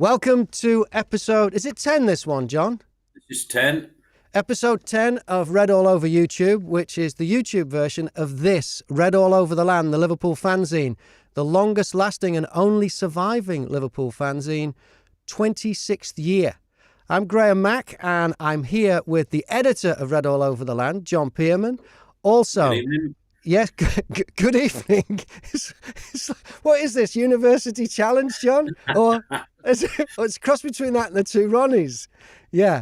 Welcome to episode, is it 10 this one, John? This is 10. Episode 10 of Red All Over YouTube, which is the YouTube version of this, Red All Over the Land, the Liverpool fanzine, the longest lasting and only surviving Liverpool fanzine, 26th year. I'm Graham Mack, and I'm here with the editor of Red All Over the Land, John Pearman. Also, Good evening. yes, good evening. What is this, University Challenge, John? Or it's a cross between that and the two Ronnies. Yeah.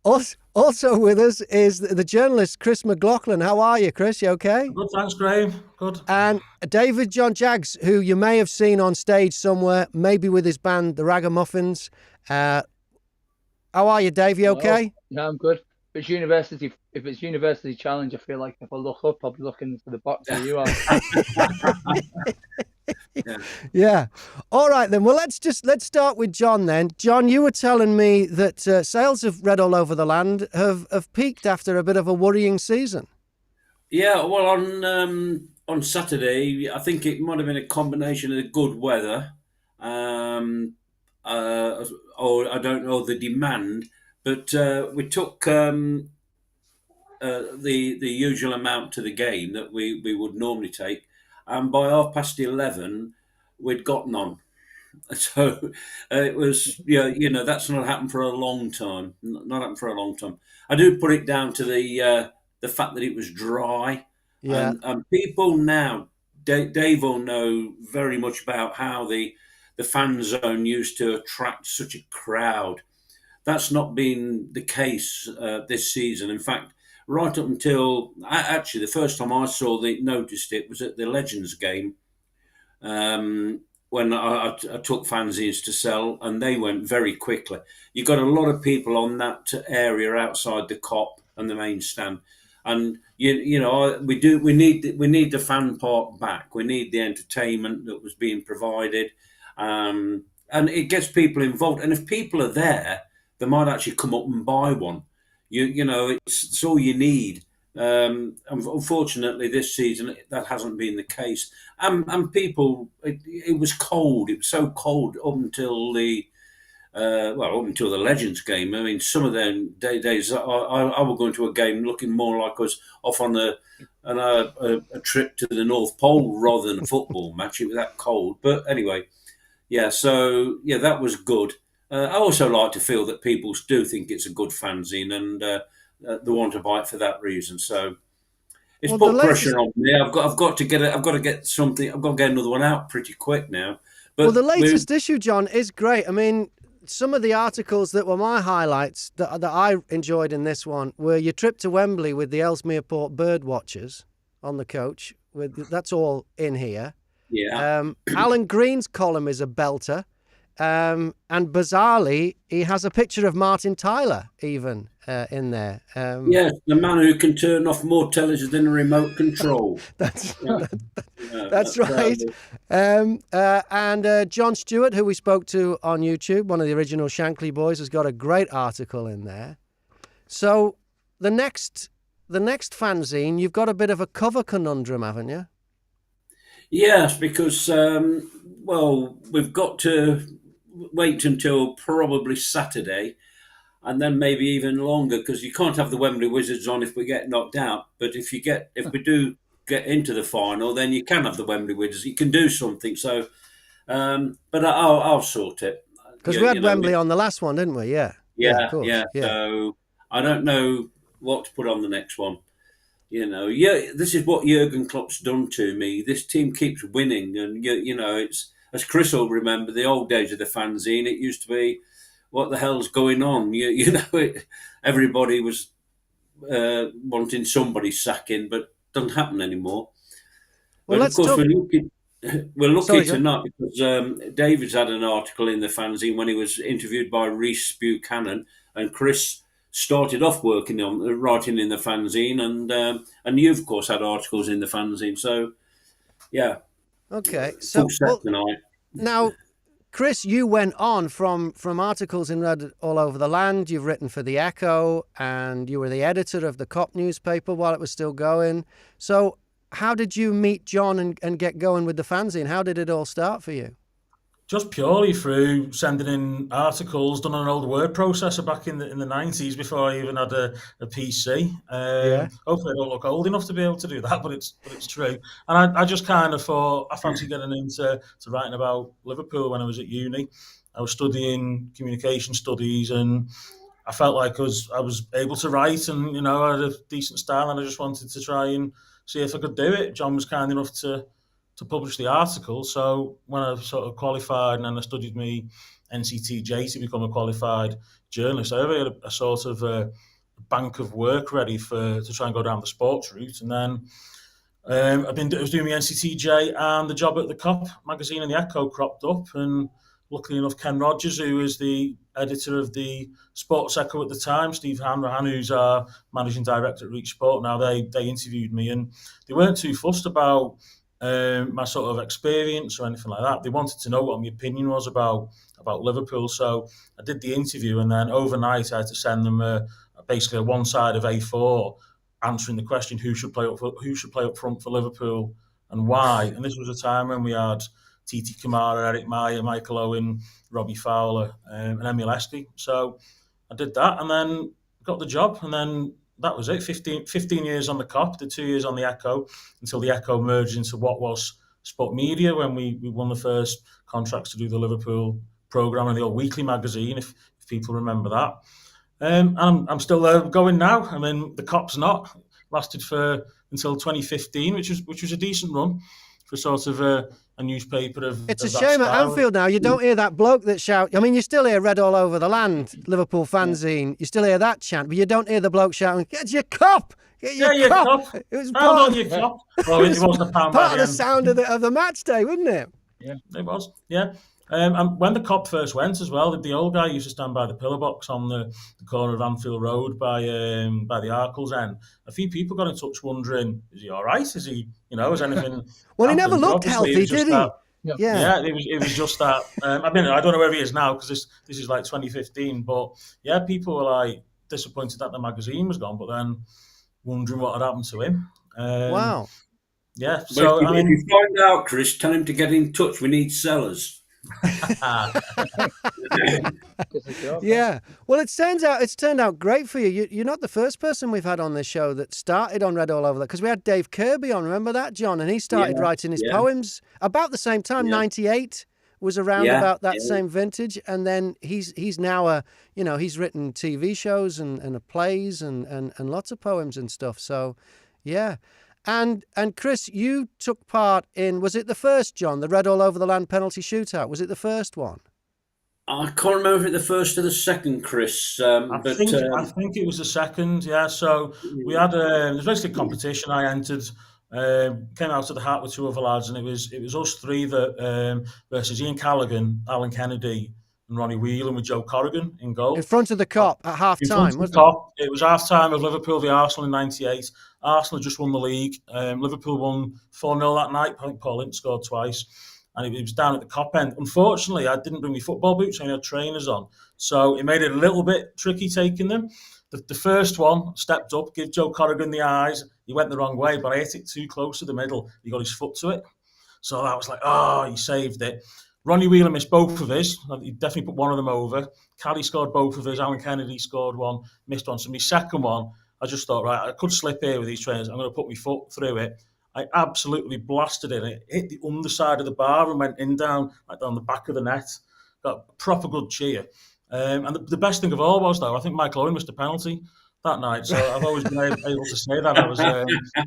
Also with us is the journalist Chris McLoughlin. How are you, Chris? You okay? Good, thanks, Graham. Good. And David John Jaggs, who you may have seen on stage somewhere, maybe with his band, the Ragamuffins. How are you, Dave? You okay? Yeah, I'm good. If it's University Challenge, I feel like if I look up, I'll be looking into the box where you are. Yeah. All right, then. Well, let's start with John then. John, you were telling me that sales of Red All Over the Land have peaked after a bit of a worrying season. Yeah, well, on Saturday, I think it might have been a combination of the good weather, or I don't know the demand, but we took the usual amount to the game that we would normally take, and by 11:30, we'd got none. So it was, that's not happened for a long time. Not happened for a long time. I do put it down to the fact that it was dry. Yeah. And people now, Dave will know very much about how the fan zone used to attract such a crowd. That's not been the case this season. In fact, right up until actually the first time I noticed it was at the Legends game, when I took fanzines to sell, and they went very quickly. You got a lot of people on that area outside the Cop and the main stand, and we need the fan part back. We need the entertainment that was being provided, and it gets people involved. And if people are there, they might actually come up and buy one. It's all you need. Unfortunately, this season that hasn't been the case. And people, it was cold. It was so cold up until the Legends game. I mean, some of them days I was going to a game looking more like I was off on a trip to the North Pole rather than a football match. It was that cold. But anyway, that was good. I also like to feel that people do think it's a good fanzine, and they want to buy it for that reason. So it's put pressure on me. I've got to get something. I've got to get another one out pretty quick now. But the latest issue, John, is great. I mean, some of the articles that were my highlights that I enjoyed in this one were your trip to Wembley with the Ellesmere Port bird watchers on the coach. That's all in here. Yeah. Alan Green's column is a belter. And bizarrely, he has a picture of Martin Tyler even in there. Yes, the man who can turn off more television than a remote control. That's right. And John Stewart, who we spoke to on YouTube, one of the original Shankly boys, has got a great article in there. So the next fanzine, you've got a bit of a cover conundrum, haven't you? Yes, because we've got to wait until probably Saturday, and then maybe even longer, because you can't have the Wembley Wizards on if we get knocked out. But if we do get into the final, then you can have the Wembley Wizards. You can do something. So, but I'll sort it. Because we had Wembley on the last one, didn't we? Yeah. Yeah. So I don't know what to put on the next one. This is what Jurgen Klopp's done to me. This team keeps winning, and it's, as Chris will remember, the old days of the fanzine. It used to be, what the hell's going on? Everybody was wanting somebody sacking, but it doesn't happen anymore. Well, but of course, we're lucky tonight, because David's had an article in the fanzine when he was interviewed by Rhys Buchanan, and Chris started off writing in the fanzine, and you've of course had articles in the fanzine. So, yeah. Okay. So tonight. Now, Chris, you went on from articles in Red All Over the Land. You've written for the Echo, and you were the editor of the Cop newspaper while it was still going. So, how did you meet John and get going with the fanzine? How did it all start for you? Just purely through sending in articles done on an old word processor back in the 90s before I even had a PC. Yeah. Hopefully I don't look old enough to be able to do that, but it's true. And I just kind of thought I fancy getting into writing about Liverpool when I was at uni. I was studying communication studies, and I felt like I was able to write, and I had a decent style, and I just wanted to try and see if I could do it. John was kind enough to publish the article. So when I sort of qualified and then I studied my NCTJ to become a qualified journalist, I had a sort of a bank of work ready to try and go down the sports route. And then I was doing my NCTJ, and the job at the COP magazine and the Echo cropped up. And luckily enough, Ken Rogers, who was the editor of the Sports Echo at the time, Steve Hanrahan, who's our managing director at Reach Sport now, they interviewed me, and they weren't too fussed about my sort of experience or anything like that. They wanted to know what my opinion was about Liverpool. So I did the interview, and then overnight I had to send them basically a one side of A4 answering the question who should play up front for Liverpool and why. And this was a time when we had Titi Kamara, Eric Meyer, Michael Owen, Robbie Fowler, and Emile Esty. So I did that, and then got the job, and then that was it. 15 years on the COP, the 2 years on the Echo, until the Echo merged into what was Sport Media when we won the first contracts to do the Liverpool programme and the old weekly magazine, if people remember that. And I'm still there going now. I mean, the COP's lasted until 2015, which was a decent run for sort of a newspaper of. It's of a shame style. at Anfield now. You don't hear that bloke that shout. I mean, you still hear "Red All Over the Land," Liverpool fanzine. You still hear that chant, but you don't hear the bloke shouting, "Get your cop! Get your cop!" It was part, your cop. Well, it wasn't a pound part of the sound of the match day, wasn't it? Yeah, it was. Yeah. And when the COP first went as well, the old guy used to stand by the pillar box on the corner of Anfield Road by the Arkles end. A few people got in touch wondering, is he all right? Is he, is anything? Well, he never looked healthy, did he? Yeah, it was just that. I mean, I don't know where he is now because this is like 2015. But yeah, people were like disappointed that the magazine was gone, but then wondering what had happened to him. Wow. Yeah. So if you find out, Chris, tell him to get in touch. We need sellers. Yeah. Well, it's turned out great for you. You're not the first person we've had on this show that started on Red All Over that, because we had Dave Kirby on. Remember that, John? And he started writing his poems about the same time. 98 was around about that same vintage, and then he's now he's written TV shows and plays and lots of poems and stuff. So, yeah. And Chris, you took part in, was it the first, John, the Red All Over the Land penalty shootout? Was it the first one? I can't remember if it the first or the second, Chris. I think it was the second, yeah. So we had there was basically a competition. I entered, came out of the hat with two other lads, and it was us three that versus Ian Callaghan, Alan Kennedy, and Ronnie Whelan with Joe Corrigan in goal. In front of the COP at half time, wasn't it? It was half time of Liverpool v Arsenal in '98. Arsenal had just won the league. Liverpool won 4-0 that night. I think Paul Ince scored twice. And it was down at the COP end. Unfortunately, I didn't bring my football boots. I only had trainers on. So it made it a little bit tricky taking them. The first one, stepped up, gave Joe Corrigan the eyes. He went the wrong way, but I hit it too close to the middle. He got his foot to it. So I was like, he saved it. Ronnie Whelan missed both of his. He definitely put one of them over. Callie scored both of his. Alan Kennedy scored one, missed one. So my second one, I just thought, right, I could slip here with these trainers. I'm going to put my foot through it. I absolutely blasted it. It hit the underside of the bar and went down the back of the net. Got a proper good cheer. And the best thing of all was, though, I think Michael Owen missed a penalty that night. So I've always been able to say that I was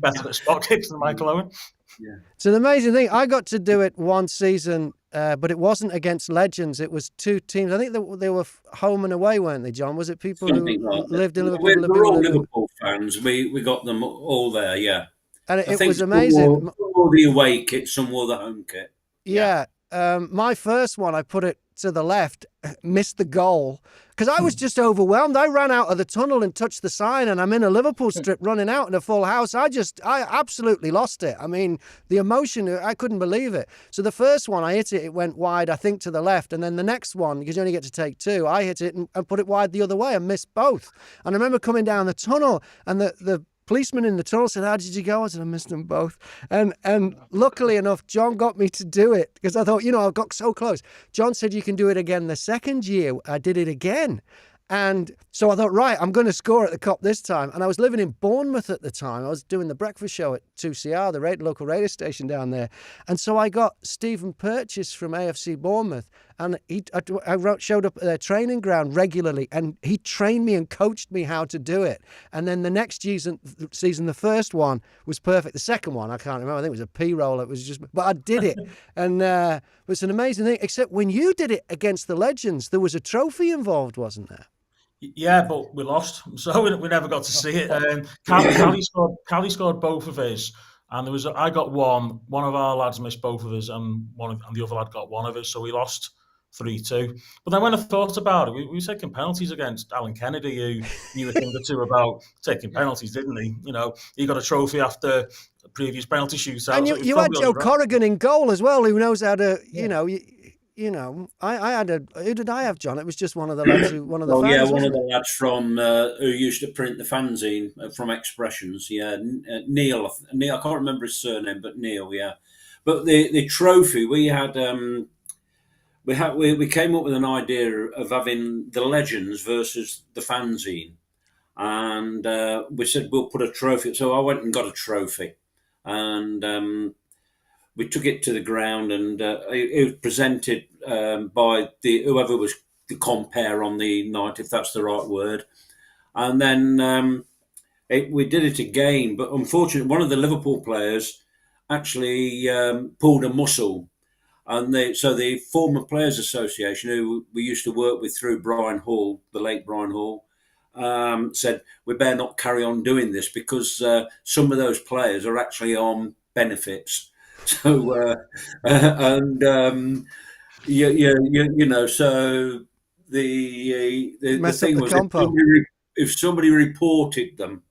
better at spot kicks than Michael Owen. Yeah. It's an amazing thing. I got to do it one season, but it wasn't against legends. It was two teams. I think they were home and away, weren't they, John? Was it people Something who like lived in Liverpool? We're all Liverpool fans. We got them all there, yeah. And it was amazing. Some wore the away kit, some wore the home kit. Yeah. My first one, I put it to the left, missed the goal because I was just overwhelmed. I ran out of the tunnel and touched the sign, and I'm in a Liverpool strip running out in a full house. I absolutely lost it. I mean, the emotion, I couldn't believe it. So the first one, I hit it, it went wide, I think to the left. And then the next one, because you only get to take two, I hit it and put it wide the other way and missed both. And I remember coming down the tunnel and the policeman in the tunnel said, "How did you go?" I said, "I missed them both." And luckily enough, John got me to do it because I thought, I got so close. John said, "You can do it again." The second year, I did it again. And so I thought, right, I'm going to score at the Cop this time. And I was living in Bournemouth at the time. I was doing the breakfast show at 2CR, the local radio station down there. And so I got Stephen Purchase from AFC Bournemouth. And showed up at their training ground regularly. And he trained me and coached me how to do it. And then the next season, the first one was perfect. The second one, I can't remember. I think it was a P-roll. It was just, but I did it. And it was an amazing thing. Except when you did it against the Legends, there was a trophy involved, wasn't there? Yeah, but we lost, so we never got to see it. Callie scored both of his, and I got one. One of our lads missed both of his, and the other lad got one of his, so we lost 3-2. But then when I thought about it, we were taking penalties against Alan Kennedy, who knew a thing or two about taking penalties, didn't he? He got a trophy after a previous penalty shootout. And you had Joe Corrigan in goal as well, who knows how to, I had who did I have, John? It was just one of the lads one of the fans. Yeah, one of the lads from who used to print the fanzine from Expressions. Yeah, Neil. I can't remember his surname, but Neil. Yeah, but the trophy we had. We came up with an idea of having the Legends versus the fanzine, and we said we'll put a trophy. So I went and got a trophy, and we took it to the ground, and it was presented by whoever was the compere on the night, if that's the right word. And then we did it again, but unfortunately, one of the Liverpool players actually pulled a muscle. And so the former Players Association, who we used to work with through Brian Hall, the late Brian Hall, said, we better not carry on doing this because some of those players are actually on benefits. So, so the thing was, if somebody reported them,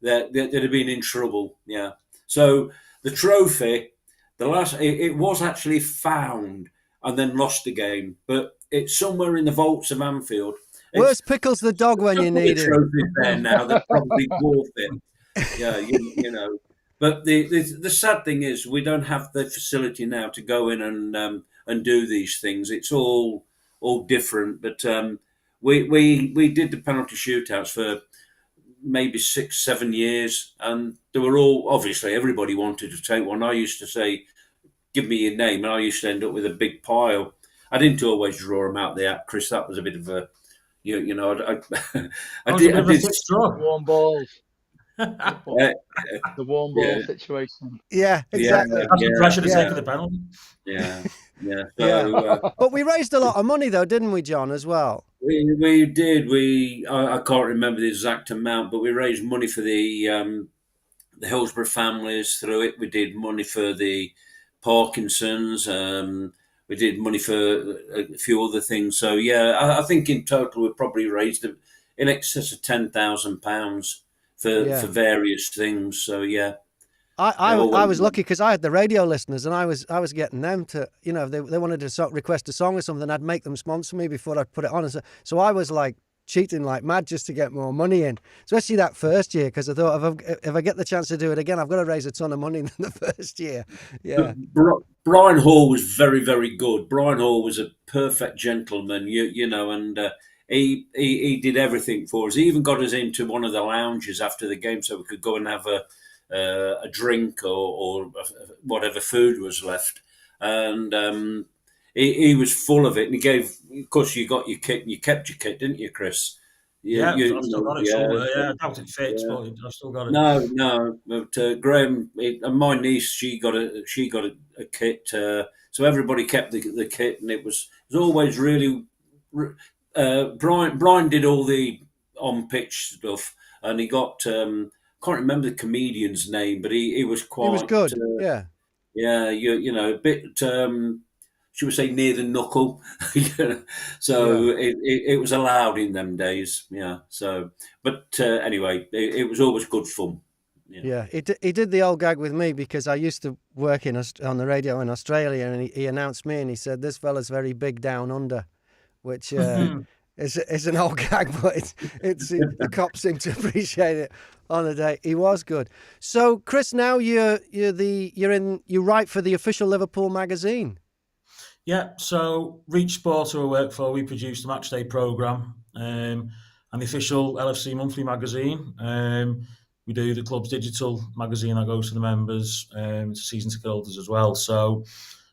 they'd have been in trouble. Yeah. So the trophy, it was actually found and then lost again, but it's somewhere in the vaults of Anfield. Where's Pickles the dog when you need it? Trophies there now that probably dwarf it. Yeah, But the sad thing is we don't have the facility now to go in and do these things. It's all different. But we did the penalty shootouts for maybe 6-7 years, and they were all, obviously everybody wanted to take one. I used to say, "Give me your name," and I used to end up with a big pile. I didn't always draw them out there, Chris. That was a bit of a, I did warm balls. The warm ball situation. Yeah, exactly. That's the pressure to take the penalty. Yeah. So, but we raised a lot of money, though, didn't we, John? As well. We did. I can't remember the exact amount, but we raised money for the Hillsborough families through it. We did money for the Parkinson's. We did money for a few other things. So I think in total we probably raised in excess of £10,000 for various things. So I was lucky because I had the radio listeners, and I was getting them to, if they wanted to request a song or something, I'd make them sponsor me before I'd put it on. So I was like cheating like mad just to get more money in, especially that first year, because I thought if I get the chance to do it again, I've got to raise a ton of money in the first year. Yeah. Brian Hall was very, very good. Brian Hall was a perfect gentleman, and he did everything for us. He even got us into one of the lounges after the game so we could go and have a drink or whatever food was left. And he was full of it. And he gave, of course, you got your kit and you kept your kit, didn't you, Chris? I've still got it somewhere. Yeah, I doubt it fits, but I've still got it. No. But Graham and my niece, she got a kit. So everybody kept the kit, and it was always really. Brian did all the on pitch stuff, and he got. Can't remember the comedian's name, but he was quite. He was good. Yeah, a bit. Should we say near the knuckle? So it was allowed in them days. Yeah. So, but anyway, it was always good fun. Yeah, he did the old gag with me because I used to work on the radio in Australia, and he announced me, and he said, "This fella's very big down under," which It's an old gag, but the cops seem to appreciate it on the day. He was good. So, Chris, now you write for the official Liverpool magazine. Yeah. So, Reach Sport, who I work for, we produce the matchday programme and the official LFC monthly magazine. We do the club's digital magazine that goes to the members, to season ticket holders as well. So,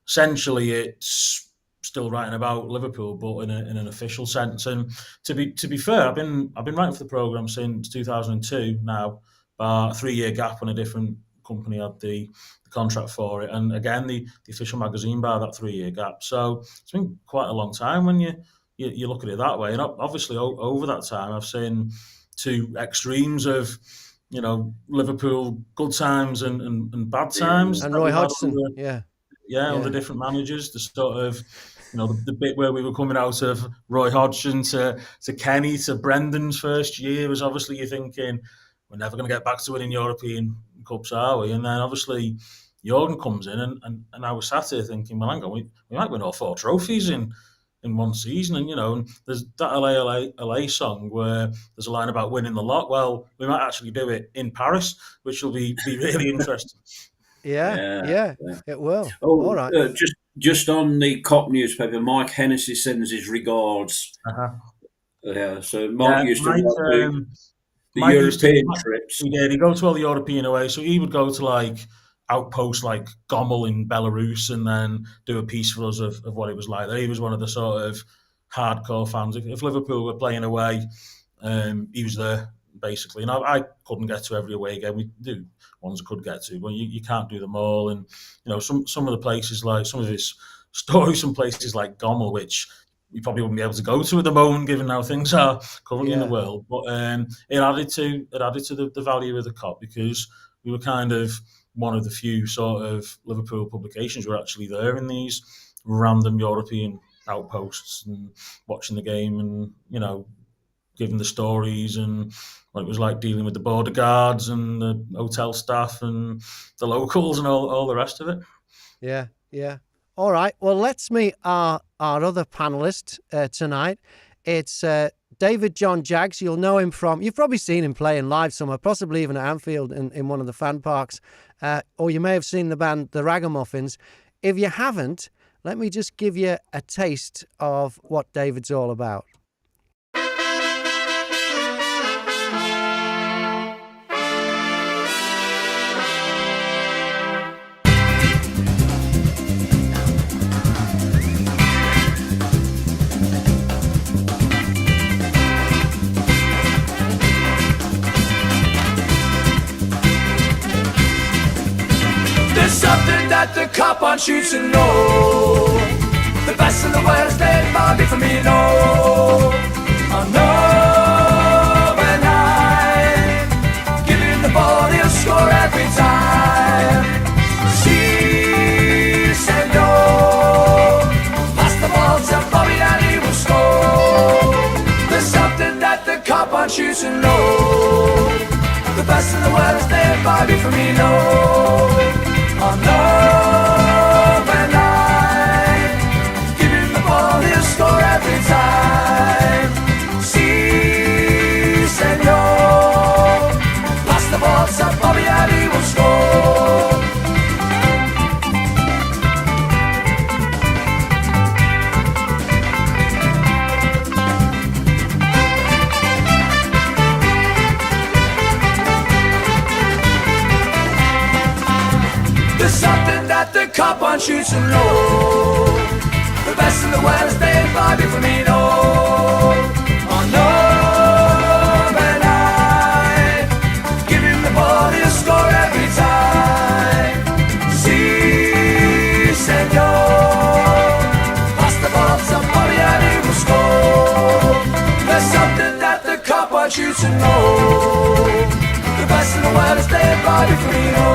essentially, it's still writing about Liverpool, but in an official sense. And to be fair, I've been writing for the programme since 2002 now, a 3-year gap when a different company had the contract for it. And again, the official magazine bar that 3-year gap. So it's been quite a long time when you look at it that way. And obviously over that time, I've seen two extremes of, Liverpool good times and bad times. And Roy Hodgson, under different managers, the sort of, the bit where we were coming out of Roy Hodgson to Kenny to Brendan's first year was obviously you're thinking, we're never going to get back to winning European Cups, are we? And then obviously Jurgen comes in and I was sat here thinking, well, hang on, we might win all 4 trophies in one season. And, there's that LA song where there's a line about winning the lot. Well, we might actually do it in Paris, which will be really interesting. Yeah, it will. Oh, all right. Just on the COP newspaper, Mike Hennessy sends his regards. Yeah, so Mike used to do the European trips. He did. He'd go to all the European away, so he would go to like outposts like Gomel in Belarus and then do a piece for us of what it was like there. He was one of the sort of hardcore fans. If Liverpool were playing away, he was there basically. And I couldn't get to every away game. We do ones I could get to, but you can't do them all. And some of the places, like some of his stories from places like Gomel, which you probably wouldn't be able to go to at the moment, given how things are currently in the world. But it added to the value of the COP because we were kind of one of the few sort of Liverpool publications who were actually there in these random European outposts and watching the game and giving the stories and what it was like dealing with the border guards and the hotel staff and the locals and all the rest of it. Yeah. All right. Well, let's meet our other panellist tonight. It's David John Jaggs. You'll know him you've probably seen him playing live somewhere, possibly even at Anfield in one of the fan parks. Or you may have seen the band The Ragamuffins. If you haven't, let me just give you a taste of what David's all about. Something that the cop wants you to know. The best in the world is laid by me for me, no. I know when I give him the ball, he'll score every time. Si, senor. Pass the ball to Bobby and he will score. There's something that the cop wants you to know. The best in the world is laid by me for me, no. I know when I give him the ball, he'll score every time. Si, senor. Pass the ball to Bobby and he will score. There's something that the cop wants you to know. The best in the world is laid by me for me, no. I know when I give him the ball, he'll score every time. Si, senor. Pass the ball to Bobby and he will score. There's something that the cop wants you to know. The best in the world is laid by me for me, no.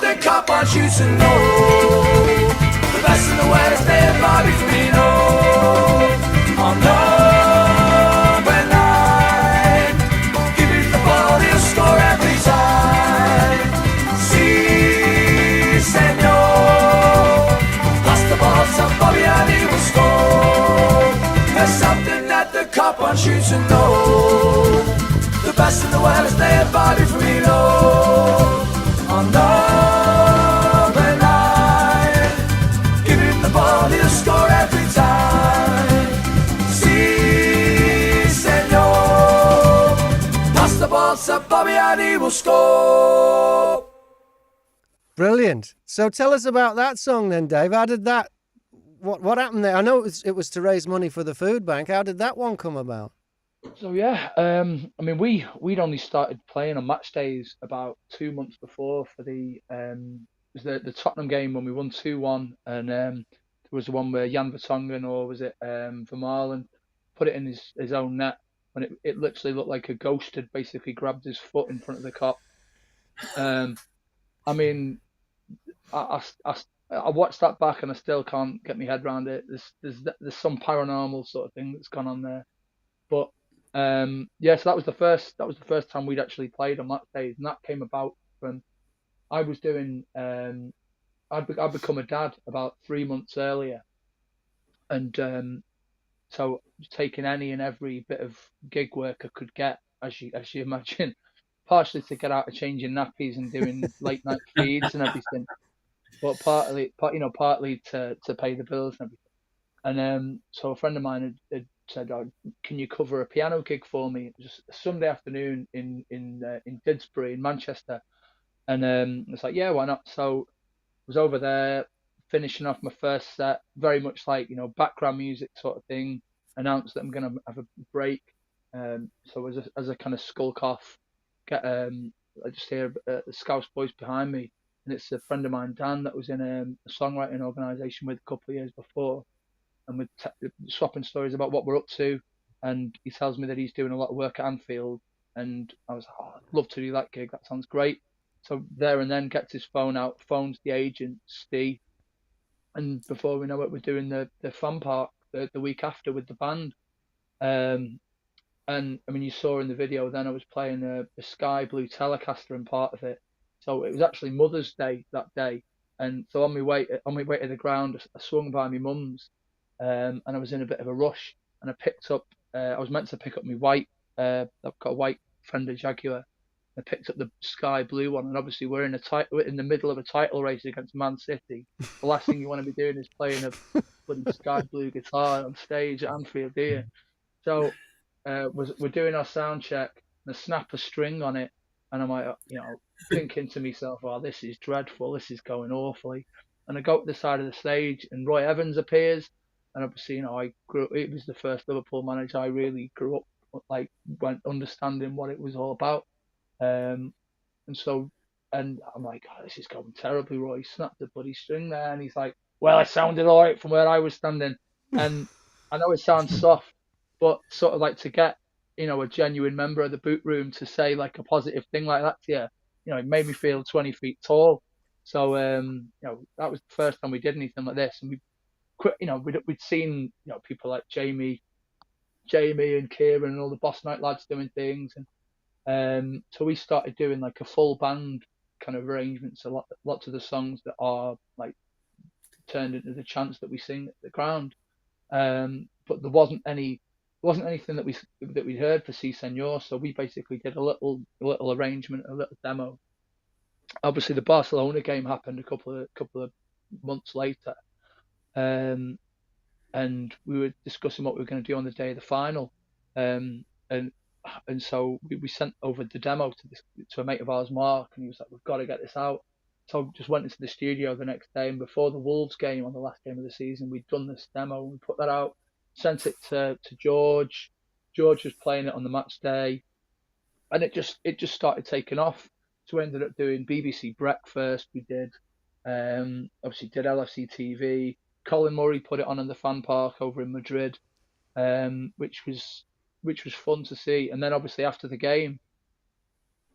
The cop wants you to know. The best in the world is laid by me for me, no. and shoots and know. The best in the world is there by for me, low. On open night, giving the ball, he'll score every time. Si, senor. Pass the ball to Bobby and he will score. Brilliant. So tell us about that song then, Dave. How did that, what happened there? I know it was to raise money for the food bank. How did that one come about? So yeah, I mean, we'd only started playing on match days about 2 months before for it was the Tottenham game when we won 2-1, and there was the one where Jan Vertonghen, or was it Vermaelen, put it in his own net, and it literally looked like a ghost had basically grabbed his foot in front of the cop. I mean, I watched that back and I still can't get my head around it. There's some paranormal sort of thing that's gone on there, but yeah. So that was the first time we'd actually played on match days, and that came about from I was doing I'd become a dad about 3 months earlier, and so taking any and every bit of gig work I could get, as you imagine, partially to get out of changing nappies and doing late night feeds and everything, but partly to pay the bills and everything. And so a friend of mine had said, "Oh, can you cover a piano gig for me?" Just a Sunday afternoon in Didsbury in Manchester, and it's like, yeah, why not? So I was over there finishing off my first set, very much like background music sort of thing. Announced that I'm gonna have a break, so as a kind of skulk off. I just hear the Scouse voice behind me, and it's a friend of mine, Dan, that was in a songwriting organisation with a couple of years before, and we're swapping stories about what we're up to, and he tells me that he's doing a lot of work at Anfield, and I was like, oh, I'd love to do that gig, that sounds great. So there and then gets his phone out, phones the agent, Steve, and before we know it, we're doing the fan park the week after with the band. And I mean, you saw in the video then I was playing a Sky Blue Telecaster in part of it. So it was actually Mother's Day that day. And so on my way to the ground, I swung by my mum's, and I was in a bit of a rush. And I picked up, I was meant to pick up my white, I've got a white Fender Jaguar. I picked up the Sky Blue one, and obviously we're in the middle of a title race against Man City. The last thing you want to be doing is playing a bloody Sky Blue guitar on stage at Anfield, do you? So we're doing our sound check, and I snap a string on it, and I'm like, thinking to myself, oh, this is dreadful, this is going awfully. And I go to the side of the stage, and Roy Evans appears, and obviously, it was the first Liverpool manager I really grew up understanding what it was all about. And I'm like, oh, this is going terribly. Roy snapped the bloody string there, and he's like, well, it sounded all right from where I was standing. And I know it sounds soft, but sort of like to get, a genuine member of the boot room to say like a positive thing like that to you, it made me feel 20 feet tall. So, that was the first time we did anything like this. And we'd seen, people like Jamie and Kieran and all the Boss Night lads doing things. And so we started doing like a full band kind of arrangements. Lots of the songs that are like turned into the chants that we sing at the ground. But there wasn't anything that we heard for Si Senor, so we basically did a little arrangement, a little demo. Obviously, the Barcelona game happened a couple of months later, and we were discussing what we were going to do on the day of the final, and so we sent over the demo to a mate of ours, Mark, and he was like, "We've got to get this out." So just went into the studio the next day, and before the Wolves game on the last game of the season, we'd done this demo, and we put that out. Sent it to George. George was playing it on the match day, and it just started taking off. So we ended up doing BBC Breakfast. We did obviously did LFC TV. Colin Murray put it on in the fan park over in Madrid, which was fun to see. And then obviously after the game,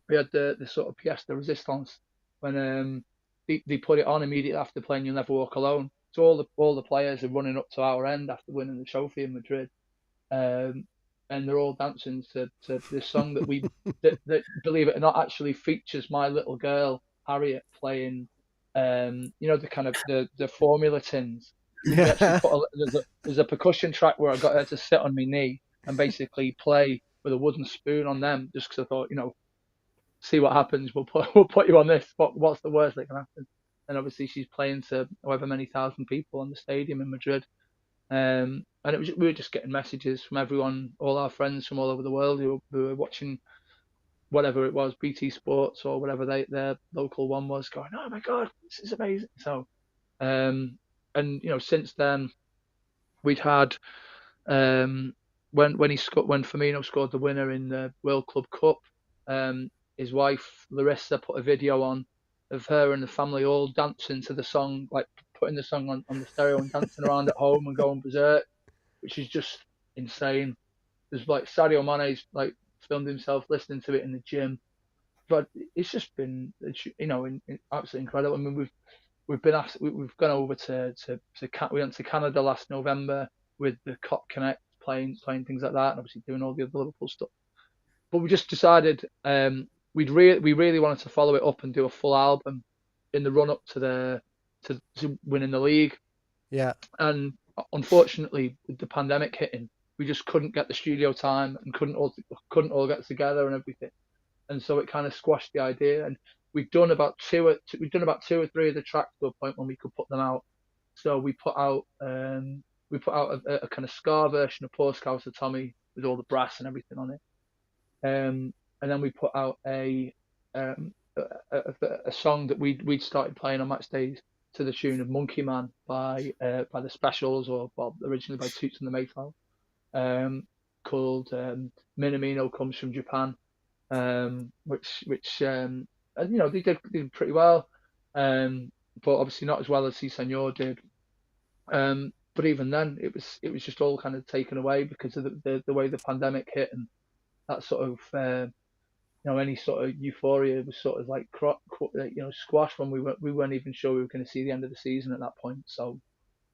we had the sort of pièce de résistance when they put it on immediately after playing You'll Never Walk Alone. So all the players are running up to our end after winning the trophy in Madrid, and they're all dancing to this song that believe it or not actually features my little girl Harriet playing, the kind of the formula tins. Yeah. There's a percussion track where I got her to sit on my knee, and basically play with a wooden spoon on them, just because I thought, see what happens. We'll put you on this. What's the worst that can happen? And obviously she's playing to however many thousand people on the stadium in Madrid. And we were just getting messages from everyone, all our friends from all over the world who were watching whatever it was, BT Sports or whatever their local one was, going, oh my God, this is amazing. So, and since then we'd had when Firmino scored the winner in the World Club Cup, his wife Larissa put a video on of her and the family all dancing to the song, like putting the song on the stereo and dancing around at home and going berserk, which is just insane. There's like Sadio Mane's like filmed himself listening to it in the gym, but it's just been absolutely incredible. I mean, we've been asked, we've gone over we went to Canada last November with the Cop Connect, playing things like that, and obviously doing all the other Liverpool stuff. But we just decided we really wanted to follow it up and do a full album in the run up to winning the league. Yeah. And unfortunately, with the pandemic hitting, we just couldn't get the studio time and couldn't all get together and everything. And so it kind of squashed the idea. And we'd done about two or three of the tracks to a point when we could put them out. So we put out a kind of ska version of Poor Scouser Tommy with all the brass and everything on it. And then we put out a song that we'd started playing on match days to the tune of Monkey Man by the Specials, or originally by Toots and the Mayflower, called Minamino Comes from Japan, which they did pretty well, but obviously not as well as Si Senor did. But even then, it was just all kind of taken away because of the way the pandemic hit, and that sort of any sort of euphoria was sort of like squashed when we weren't even sure we were going to see the end of the season at that point. So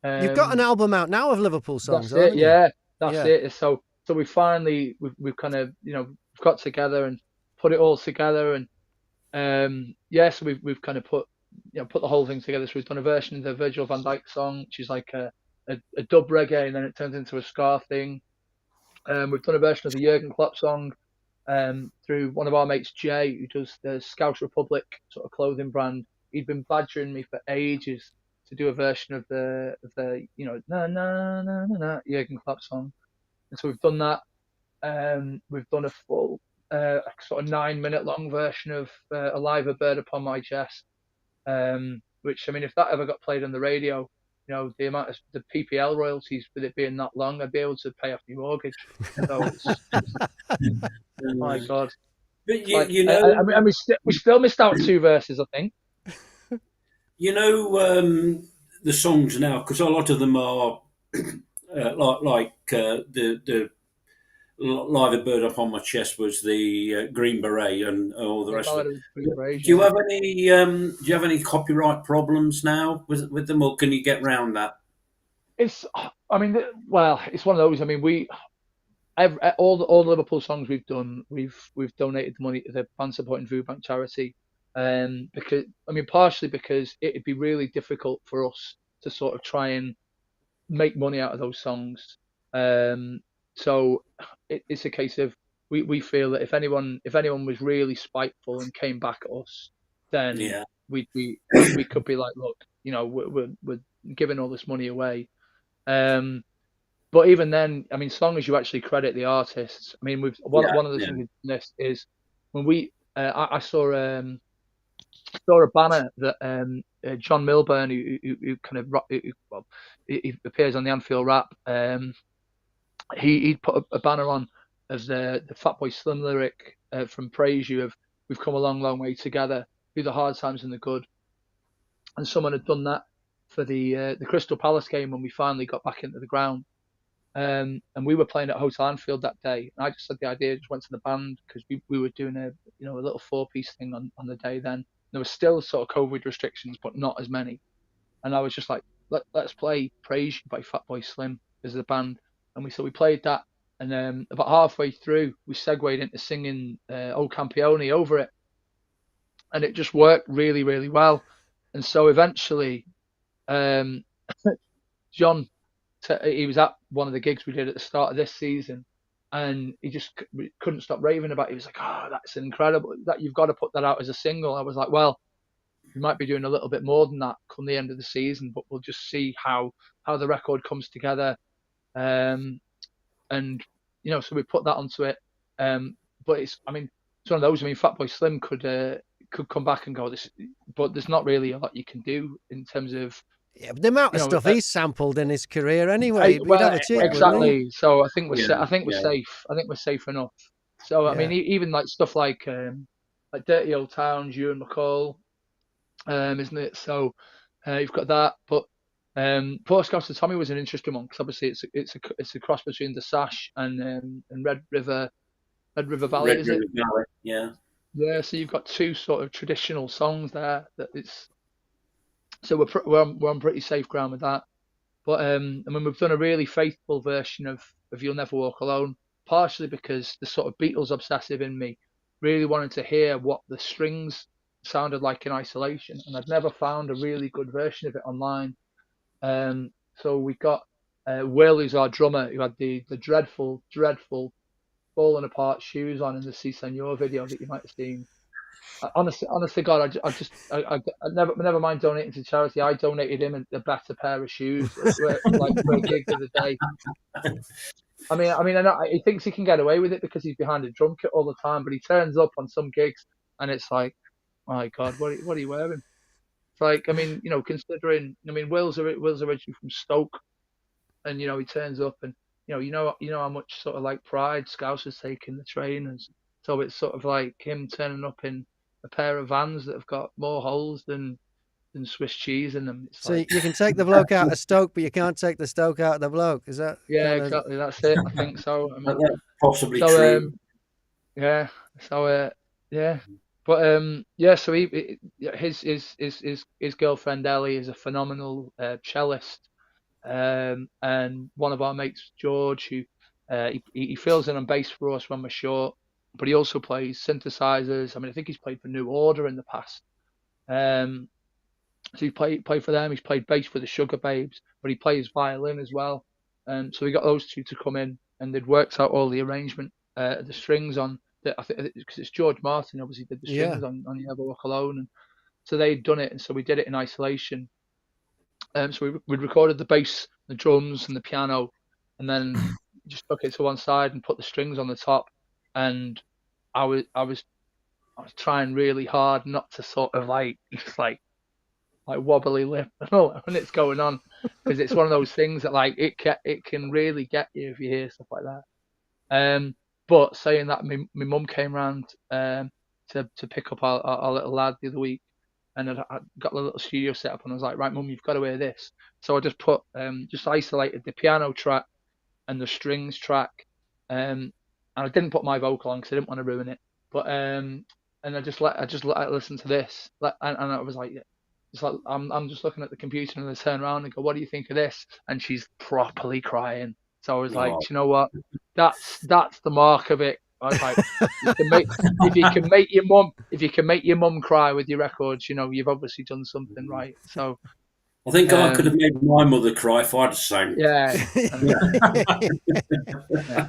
you've got an album out now of Liverpool songs, that's it, haven't you? yeah, that's it. So we finally we've kind of got together and put it all together, and so we've kind of put the whole thing together. So we've done a version of the Virgil van Dijk song, which is like a dub reggae, and then it turns into a ska thing. We've done a version of the Jurgen Klopp song through one of our mates, Jay, who does the Scouse Republic sort of clothing brand. He'd been badgering me for ages to do a version of the na na na na na Jurgen Klopp song, and so we've done that. We've done a full sort of 9-minute long version of Alive, a Bird Upon My Chest, which, I mean, if that ever got played on the radio, the amount of the PPL royalties with it being that long, I'd be able to pay off my mortgage. So oh my God. But we still missed out 2 verses, I think. The songs now, because a lot of them are like the Live a Bird Up on My Chest was the Green Beret and all the rest of it. Do you have any copyright problems now with them, or can you get round that? It's one of those. I mean, all the Liverpool songs we've done, we've donated the money to the Fan Supporting Food Bank charity, partially because it'd be really difficult for us to sort of try and make money out of those songs. So it's a case of we feel that if anyone was really spiteful and came back at us, then we could be like, look, we're giving all this money away. But even then, I mean, as long as you actually credit the artists, I mean, one of the things with this is when I saw a banner that John Milburn, who kind of he appears on the Anfield Rap, he put a banner on of the Fatboy Slim lyric from Praise You of "We've come a long, long way together through the hard times and the good," and someone had done that for the Crystal Palace game when we finally got back into the ground, and we were playing at Hotel Anfield that day, and I just had the idea, just went to the band because we were doing a little 4-piece thing on the day then. There were still sort of COVID restrictions, but not as many, and I was just like, let's play Praise You by Fatboy Slim as the band. And we played that, and about halfway through, we segued into singing "O Campione" over it, and it just worked really, really well. And so eventually, John, he was at one of the gigs we did at the start of this season, and he just couldn't stop raving about it. He was like, "Oh, that's incredible! That you've got to put that out as a single." I was like, "Well, we might be doing a little bit more than that come the end of the season, but we'll just see how the record comes together." And so we put that onto it. But it's one of those. Fatboy Slim could come back and go this, but there's not really a lot you can do in terms of. Yeah, but the amount of stuff he's sampled in his career anyway. Exactly. So I think we're safe. I think we're safe enough. So I mean, even like stuff like Dirty Old Town, you and McCall, isn't it? So you've got that, but Postcards to Tommy was an interesting one because obviously it's a cross between the Sash and Red River Valley. Red River Valley, yeah. Yeah, so you've got two sort of traditional songs there. So we're on pretty safe ground with that. But we've done a really faithful version of You'll Never Walk Alone, partially because the sort of Beatles obsessive in me really wanted to hear what the strings sounded like in isolation, and I'd never found a really good version of it online. So we got Will, who's our drummer, who had the dreadful falling apart shoes on in the Si Senor video that you might have seen. Honestly, God, I never mind donating to charity. I donated him a better pair of shoes, for a gig of the day. He thinks he can get away with it because he's behind a drum kit all the time, but he turns up on some gigs and it's like, my God, what are you wearing? It's like, considering, Will's originally from Stoke, and he turns up and you know how much sort of like pride Scousers take in the trainers. So it's sort of like him turning up in a pair of Vans that have got more holes than Swiss cheese in them. So you can take the bloke out of Stoke, but you can't take the Stoke out of the bloke. Is that? Yeah, exactly. That's it. I think so. Possibly true. Yeah. So yeah. But so his girlfriend Ellie is a phenomenal cellist, and one of our mates, George, who he fills in on bass for us when we're short, but he also plays synthesizers. I think he's played for New Order in the past. So he played for them. He's played bass for the Sugar Babes, but he plays violin as well. So we got those two to come in, and they'd worked out all the arrangement, the strings on. I think because it's George Martin, obviously did the strings on You Never Walk Alone, and so they'd done it, and so we did it in isolation. So we recorded the bass, the drums, and the piano, and then just took it to one side and put the strings on the top. And I was trying really hard not to sort of like wobbly lip when it's going on, because it's one of those things that like it can really get you if you hear stuff like that. But saying that, my mum came round to pick up our little lad the other week, and I got the little studio set up, and I was like, right, Mum, you've got to hear this. So I just isolated the piano track and the strings track, and I didn't put my vocal on because I didn't want to ruin it. But and I just let her listen to this, and I was like, it's like I'm just looking at the computer, and I turn around and go, what do you think of this? And she's properly crying. So I was like, you know what? That's the mark of it. I was like, if you can make your mum cry with your records, you've obviously done something right. So I think I could have made my mother cry if I'd sang. Yeah.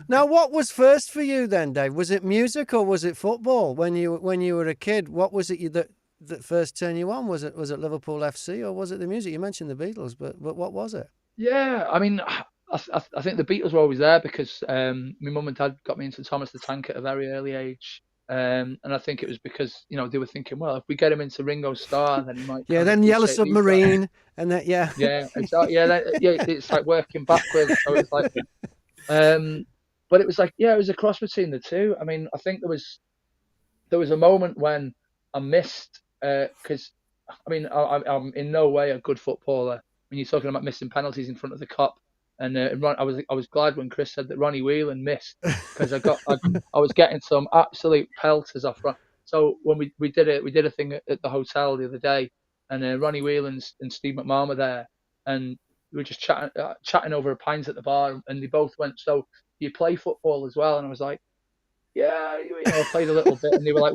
Now, what was first for you then, Dave? Was it music or was it football when you were a kid? What was it that first turned you on? Was it Liverpool FC or was it the music? You mentioned the Beatles, but what was it? Yeah, I think the Beatles were always there because my mum and dad got me into Thomas the Tank at a very early age. And I think it was because, they were thinking, well, if we get him into Ringo Starr, then he might... Yeah, then Yellow Submarine, and that, yeah. Yeah, exactly. Yeah, it's like working backwards. So it's like... but it was like, it was a cross between the two. I think there was a moment when I missed... Because, I'm in no way a good footballer. When you're talking about missing penalties in front of the Kop. And I was glad when Chris said that Ronnie Whelan missed, because I was getting some absolute pelters off. So when we did a thing at the hotel the other day, and Ronnie Whelan and Steve McMahon were there, and we were just chatting over a pint at the bar, and they both went, "So you play football as well?" And I was like, "Yeah, I played a little bit." And they were like,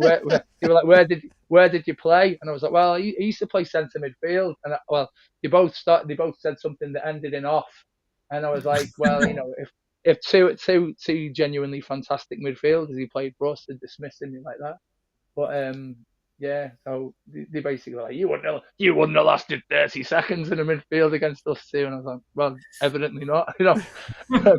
"Where did you play?" And I was like, "Well, I used to play centre midfield." And they both said something that ended in off. And I was like, well, if two genuinely fantastic midfielders, he played for us, they're dismissing me like that. But yeah, so they basically were like, you wouldn't have lasted 30 seconds in the midfield against us two, and I was like, well, evidently not.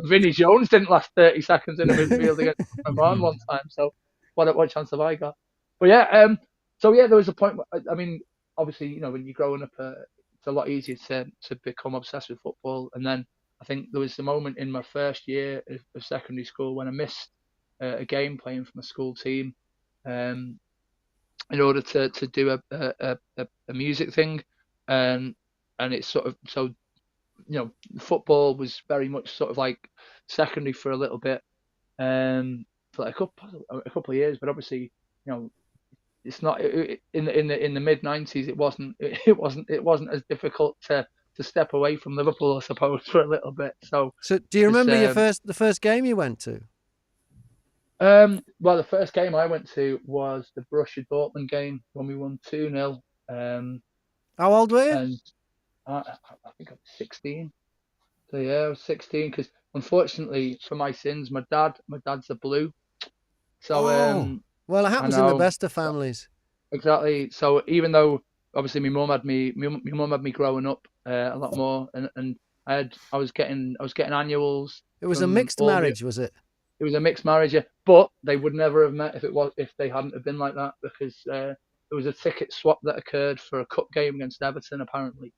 Vinnie Jones didn't last 30 seconds in the midfield against McMahon one time, so what chance have I got? But yeah, so yeah, there was a point. I mean, obviously, when you're growing up, it's a lot easier to become obsessed with football. And then I think there was a moment in my first year of secondary school when I missed a game playing for my school team, in order to do a music thing, and it's sort of football was very much sort of like secondary for a little bit, for like a couple of years, but obviously it's not in the mid 90s. It wasn't as difficult to step away from Liverpool, I suppose, for a little bit. So do you remember the first game you went to? Well, the first game I went to was the Borussia Dortmund game when we won 2-0. How old were you? And I think I was 16. So yeah, I was 16 because unfortunately for my sins, my dad's a blue. So well, it happens in the best of families. Exactly. So even though obviously my mum had me growing up a lot more, and I was getting annuals. It was a mixed marriage, was it? It was a mixed marriage, yeah. But they would never have met if they hadn't have been like that, because there was a ticket swap that occurred for a cup game against Everton apparently,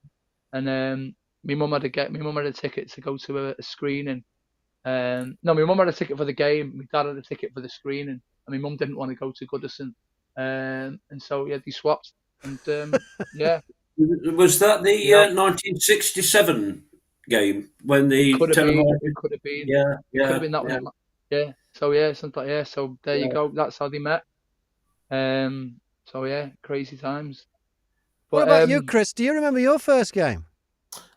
and my mum had a ticket to go to a screening. No, my mum had a ticket for the game. My dad had a ticket for the screening, and my mum didn't want to go to Goodison, and so yeah, they swapped. And yeah, was that the 1967 game when the it could have been that one. Yeah. So yeah, something like, yeah. So there you go. That's how they met. So yeah, crazy times. But, what about you, Chris? Do you remember your first game?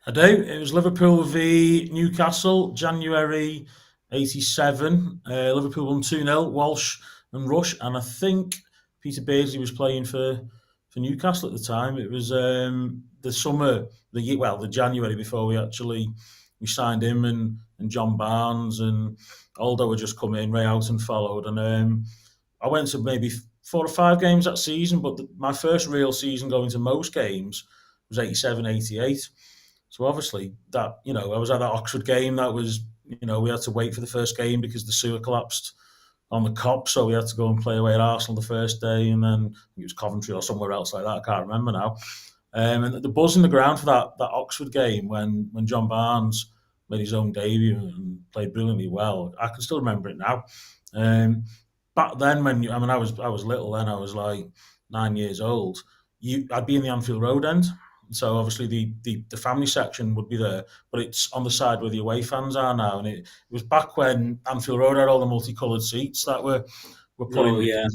I do. It was Liverpool v Newcastle, January '87. Liverpool won 2-0. Walsh and Rush, and I think Peter Beardsley was playing for Newcastle at the time. It was the January before we signed him, and John Barnes and Aldo had just come in, Ray Houghton followed, and I went to maybe 4 or 5 games that season, but my first real season going to most games was 87, 88. So obviously that, I was at that Oxford game. That was, we had to wait for the first game because the sewer collapsed on the Cop, so we had to go and play away at Arsenal the first day, and then it was Coventry or somewhere else like that. I can't remember now. And the buzz in the ground for that Oxford game when John Barnes made his own debut and played brilliantly well. I can still remember it now. Back then, I was little then. I was like 9 years old. I'd be in the Anfield Road end, so obviously the family section would be there, but it's on the side where the away fans are now. And it was back when Anfield Road had all the multicoloured seats that were put in. Yeah.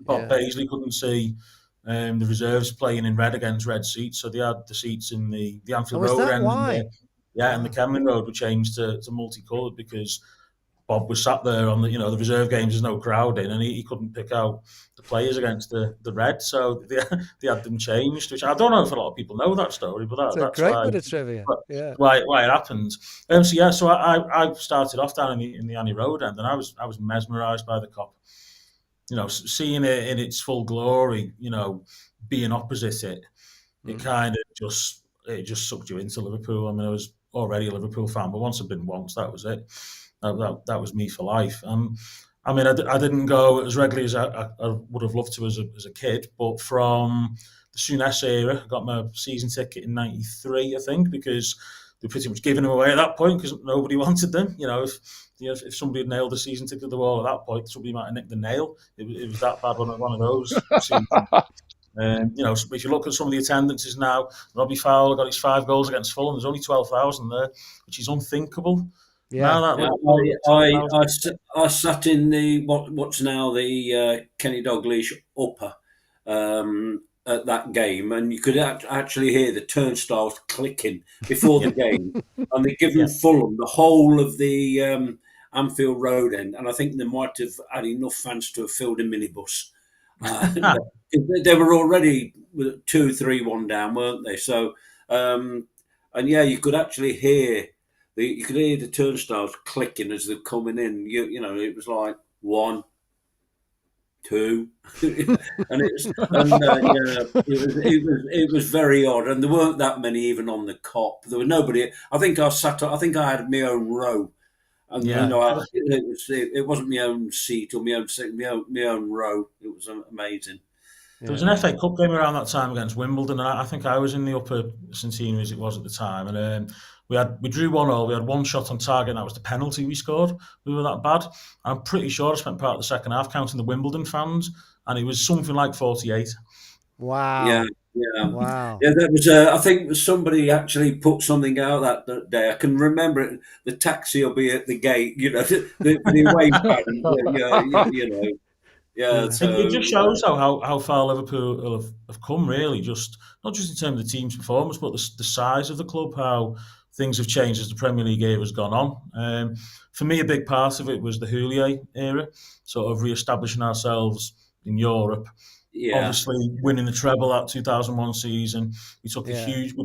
Bob Paisley couldn't see the reserves playing in red against red seats, so they had the seats in the Anfield Road end. Why? And the Kenlin Road were changed to multicoloured because Bob was sat there on the reserve games. There's no crowd in, and he couldn't pick out the players against the red, so they had them changed. Which I don't know if a lot of people know that story, but that's a great bit of trivia. Yeah, why it happened. So I started off down in the Annie Road end, and I was mesmerised by the Cop. Seeing it in its full glory, being opposite it, it kind of just sucked you into Liverpool. I mean, I was already a Liverpool fan, but once I'd been once, that was it. That was me for life. I mean, I didn't go as regularly as I would have loved to as a kid, but from the Souness era, I got my season ticket in '93, I think, because they were pretty much giving them away at that point because nobody wanted them. If somebody had nailed the season ticket to the wall at that point, somebody might have nicked the nail. It was that bad one of those seasons. If you look at some of the attendances now, Robbie Fowler got his 5 goals against Fulham. There's only 12,000 there, which is unthinkable. Yeah, I sat in the what's now the Kenny Dalglish upper at that game, and you could actually hear the turnstiles clicking before the game, and they given Fulham the whole of the Anfield Road end, and I think they might have had enough fans to have filled a minibus. They were already 2-3-1 down, weren't they? So, and yeah, you could actually hear You could hear the turnstiles clicking as they're coming in. You know, it was like 1, 2, and it was very odd. And there weren't that many even on the cop. There was nobody. I think I had my own row, and Yeah. it wasn't my own seat or my own seat, my own row. It was amazing. There was an FA Cup game around that time against Wimbledon, and I think I was in the upper centenary as it was at the time. And we drew 1-1. We had one shot on target, and that was the penalty we scored. We were that bad. I'm pretty sure I spent part of the second half counting the Wimbledon fans, and it was something like 48. Wow. Yeah. Wow. Yeah, that was. I think somebody actually put something out that day. I can remember it. The taxi will be at the gate. You know, the away fans. You know. Yeah, so, it just shows how far Liverpool have come, really. Just not just in terms of the team's performance, but the size of the club, how things have changed as the Premier League era has gone on. For me, a big part of it was the Houllier era, sort of re-establishing ourselves in Europe. yeah. Obviously, winning the treble that 2001 season, we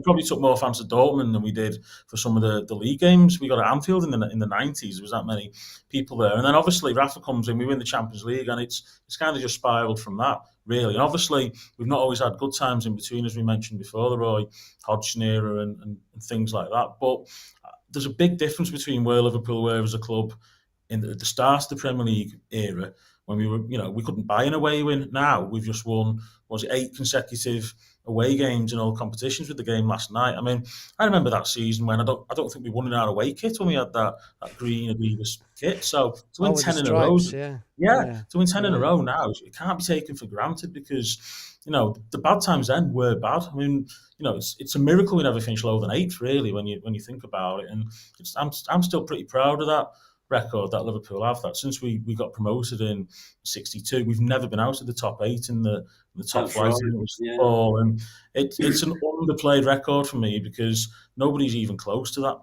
probably took more fans to Dortmund than we did for some of the league games. We got at Anfield in the 90s. There was that many people there, and then obviously Rafa comes in. We win the Champions League, and it's kind of just spiraled from that, really. And obviously, we've not always had good times in between, as we mentioned before, the Roy Hodgson era and things like that. But there's a big difference between where Liverpool were as a club at the start of the Premier League era, when we couldn't buy an away win. Now we've just won, 8 consecutive away games in all competitions with the game last night. I mean, I remember that season when I don't think we won in our away kit when we had that green Adidas kit. So to win 10 in a row, to win 10 in a row now, it can't be taken for granted because, the bad times then were bad. I mean, it's a miracle we never finished lower than 8th, really, when you think about it. And I'm still pretty proud of that record that Liverpool have. That since we got promoted in '62, we've never been out of the top 8 in the top flight. Right. And it's an underplayed record for me because nobody's even close to that.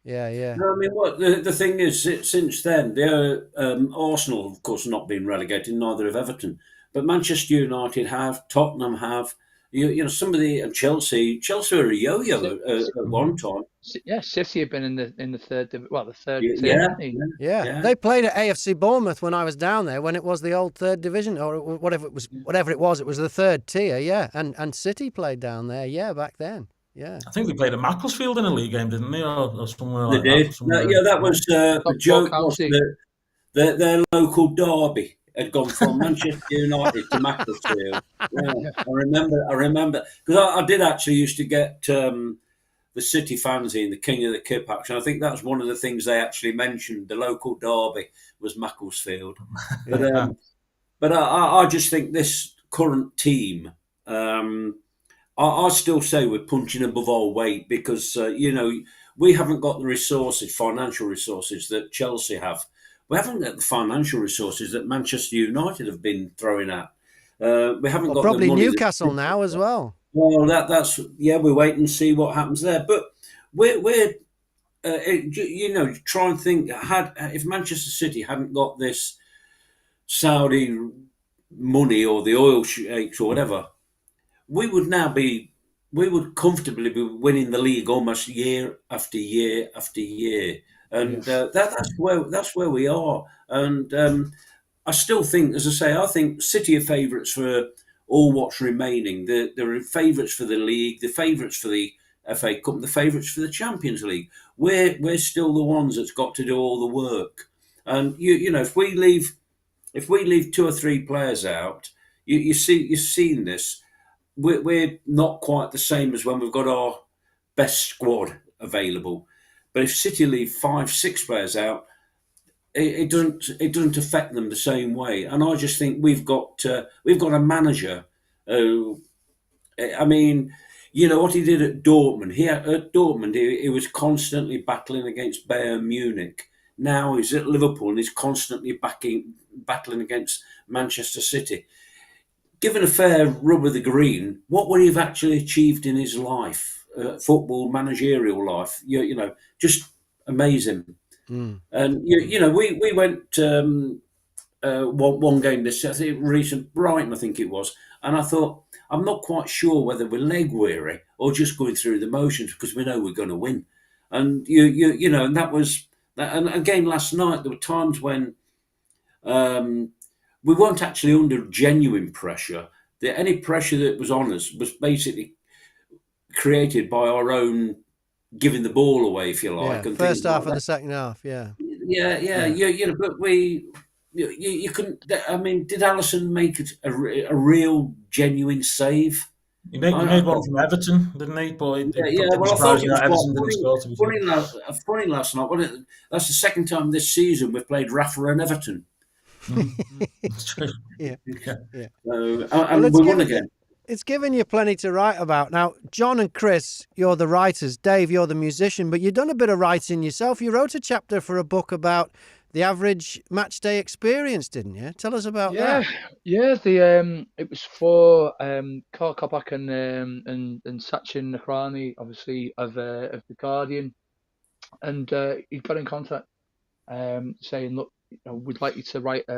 Yeah. No, I mean, what the thing is, since then, Arsenal, of course, not been relegated. Neither have Everton, but Manchester United have, Tottenham have. Somebody and Chelsea were a yo-yo at one time. Yeah, City have been in the third tier. Yeah. They played at AFC Bournemouth when I was down there, when it was the old third division, or whatever it was. It was the third tier, yeah. And City played down there, yeah, back then. Yeah. I think they played at Macclesfield in a league game, didn't they, or somewhere like they that? Did. That was the joke. Was their local derby had gone from Manchester United to Macclesfield. Yeah, I remember because I did actually used to get the City fanzine, the King of the Kip. Actually, I think that's one of the things they actually mentioned. The local derby was Macclesfield, but I just think this current team. I still say we're punching above our weight because we haven't got the financial resources that Chelsea have. We haven't got the financial resources that Manchester United have been throwing at. We haven't got probably the money Newcastle now as well. Well, that's we wait and see what happens there. But we're try and think. If Manchester City hadn't got this Saudi money or the oil sheiks or whatever, we would comfortably be winning the league almost year after year after year. And that's where we are. And I still think, as I say, I think City are favourites for all what's remaining. They're favourites for the league, the favourites for the FA Cup, the favourites for the Champions League. We're still the ones that's got to do all the work. And if we leave 2 or 3 players out, you've seen this. We're not quite the same as when we've got our best squad available. But if City leave 5, 6 players out, it doesn't affect them the same way. And I just think we've got a manager who, I mean, what he did at Dortmund. He was constantly battling against Bayern Munich. Now he's at Liverpool and he's constantly battling against Manchester City. Given a fair rub of the green, what would he have actually achieved in his life? Football managerial life, just amazing. And we went one game this, I think recent Brighton, I think it was, and I thought I'm not quite sure whether we're leg weary or just going through the motions because we know we're going to win. And you know, and that was, and again last night there were times when we weren't actually under genuine pressure. Any pressure that was on us was basically created by our own giving the ball away, if you like. Yeah, And first things like half and that. the second half, yeah. Yeah. You know, but you couldn't. I mean, did Alisson make it a real genuine save? He made one from Everton, didn't he? But it didn't Well, I thought surprise it me was that Everton didn't score, to be fair. funny last night. That's the second time this season we've played Rafa and Everton. It's true. Yeah. So, Well, and we won again. It's given you plenty to write about. Now, John and Chris, you're the writers. Dave, you're the musician, but you've done a bit of writing yourself. You wrote a chapter for a book about the average match day experience, didn't you? Tell us about that. Yeah. It was for Karl Kopak and Sachin Nakrani, obviously of the Guardian, and he got in contact saying, look, you know, we'd like you to write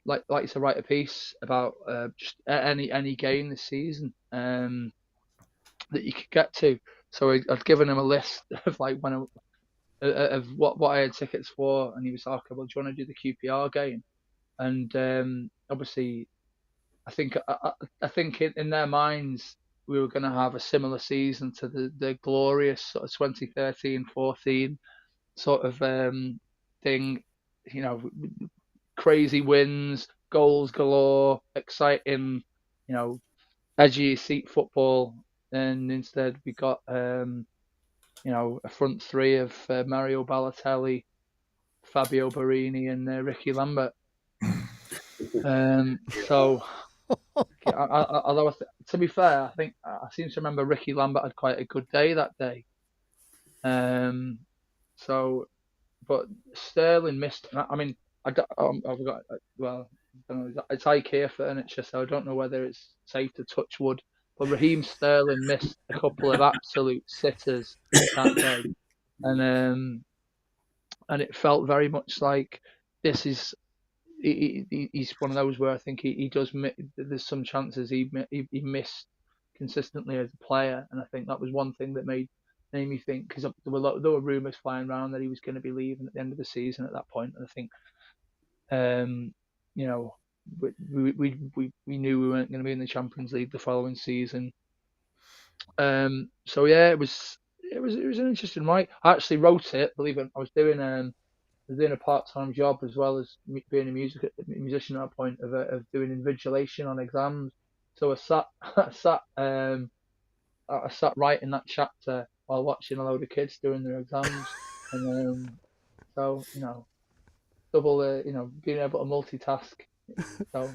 like you to write a piece about just any game this season that you could get to. So I'd given him a list of like of what I had tickets for, and he was like, okay, well, do you want to do the QPR game? And obviously, I think in their minds we were going to have a similar season to the glorious sort of 2013-14 sort of thing, you know, crazy wins, goals galore, exciting, you know, edgy seat football, and instead we got you know, a front three of Mario Balotelli, Fabio Borini, and Ricky Lambert. So, although to be fair, I think I seem to remember Ricky Lambert had quite a good day that day. So, but Sterling missed. I mean, I've got well, I don't know, it's IKEA furniture, so I don't know whether it's safe to touch wood. But Raheem Sterling missed a couple of absolute sitters that day, and it felt very much like this is. He's one of those where I think he does. There's some chances he missed consistently as a player, and I think that was one thing that made me think, because there were rumours flying around that he was going to be leaving at the end of the season at that point, and I think, you know, we knew we weren't going to be in the Champions League the following season. So yeah, it was an interesting write. I actually wrote it. Believe it, I was doing a part-time job as well as being a musician at that point of doing invigilation on exams. So I sat writing that chapter while watching a load of kids doing their exams, and so, you know, double you know, being able to multitask. So.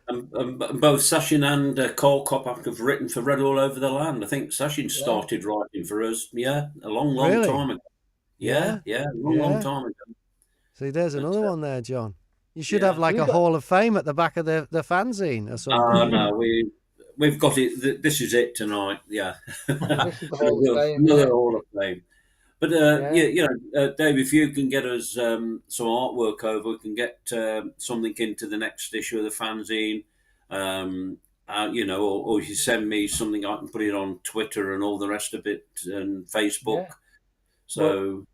Both Sachin and Karl Kopak have written for Red All Over the Land. I think Sachin started writing for us, a long Really? time ago. Yeah, long time ago. See, there's another one there, John. You should have like a Hall of Fame at the back of the fanzine or something. No, we've got it. This is it tonight. Yeah, This is the Hall of Fame. Another Hall of Fame. But you know, Dave, if you can get us some artwork over, we can get something into the next issue of the fanzine. You know, or you send me something, I can put it on Twitter and all the rest of it, and Facebook. Yeah. So.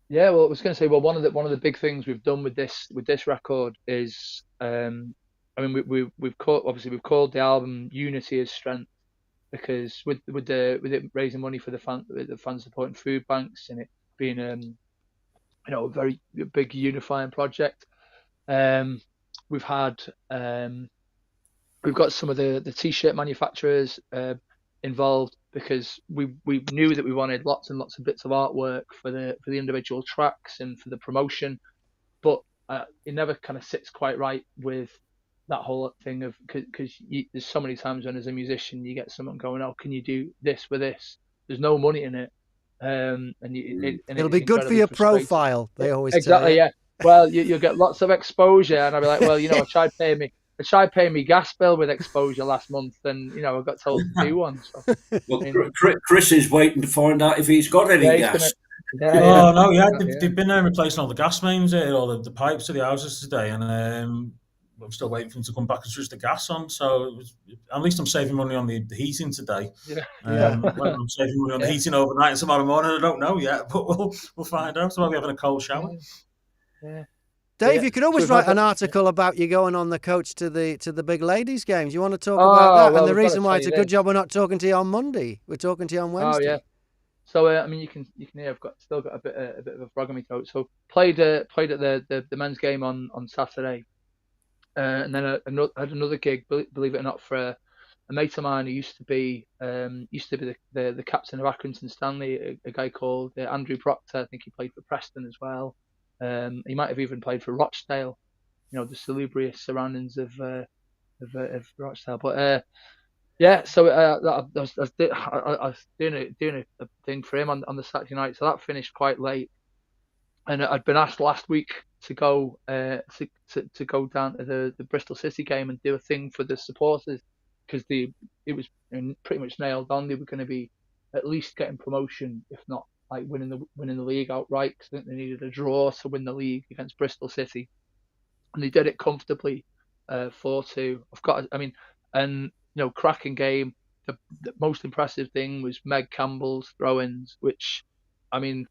Well, I was going to say, one of the big things we've done with this record is, I mean, we've called the album Unity as Strength, because with it raising money for the fan supporting food banks, and it being you know, a very big unifying project. We've got some of the t-shirt manufacturers involved, because we knew that we wanted lots and lots of bits of artwork for the individual tracks and for the promotion, but it never kind of sits quite right with that whole thing of, because there's so many times when as a musician you get someone going, oh, can you do this with this? There's no money in it, and it'll be good for your profile. They always exactly say. Yeah. Well, you'll get lots of exposure, and I'll be like, well, you know, I tried paying me gas bill with exposure last month, and you know, I got told to do one. So, well, Chris is waiting to find out if he's got any gas. No, they've been replacing all the gas mains here, all the pipes to the houses today, and I'm still waiting for him to come back and switch the gas on. So at least I'm saving money on the heating today. Yeah. Whether I'm saving money on the heating overnight and tomorrow morning, I don't know yet, but we'll find out. So I'll be having a cold shower. Yeah. Dave, Yeah. you could always So write an that- article about you going on the coach to the big ladies games. You want to talk about that? well, And the we've got reason to why tell it's a you good this. job we're not talking to you on Monday. We're talking to you on Wednesday. Oh yeah. So I mean, you can hear I've still got a bit of a frog in my throat. So played at the men's game on Saturday, and then I had another gig, believe it or not, for a mate of mine who used to be the captain of Accrington Stanley, a guy called Andrew Proctor. I think he played for Preston as well. He might have even played for Rochdale. You know, the salubrious surroundings of Rochdale. But yeah, so I was doing a thing for him on the Saturday night. So that finished quite late, and I'd been asked last week to go to go down to the Bristol City game and do a thing for the supporters, because it was pretty much nailed on. They were going to be at least getting promotion, if not like winning the league outright, because I think they needed a draw to win the league against Bristol City, and they did it comfortably, 4-2. And you know, cracking game. The most impressive thing was Meg Campbell's throw-ins, which, I've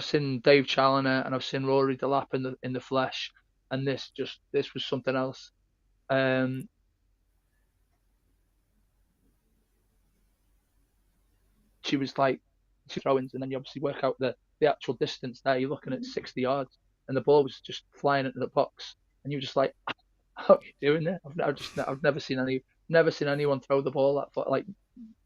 seen Dave Challoner and I've seen Rory Delap in the flesh, and this was something else. She was like throw-ins, and then you obviously work out the actual distance there. You're looking at 60 yards, and the ball was just flying into the box, and you're just like, how are you doing it? I've never seen anyone throw the ball that far, like,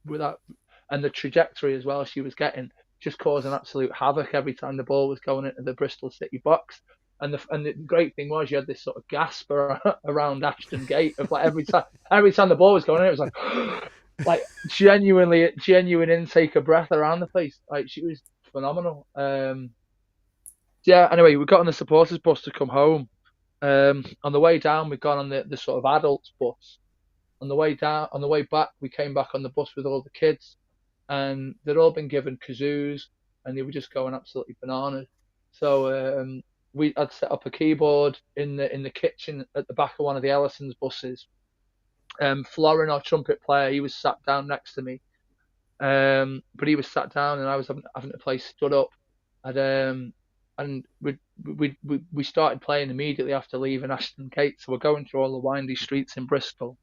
without, and the trajectory as well she was getting, just causing absolute havoc every time the ball was going into the Bristol City box. And the great thing was you had this sort of gasp around Ashton Gate of like every time the ball was going in, it was like like genuine intake of breath around the place. Like, she was phenomenal. Yeah. Anyway, we got on the supporters bus to come home. On the way down, we'd gone on the sort of adults bus. On the way back, we came back on the bus with all the kids, and they'd all been given kazoos, and they were just going absolutely bananas. So I'd set up a keyboard in the kitchen at the back of one of the Ellison's buses. Florin, our trumpet player, he was sat down next to me, but he was sat down, and I was having to play stood up, and we started playing immediately after leaving Ashton Gate. So we're going through all the windy streets in Bristol,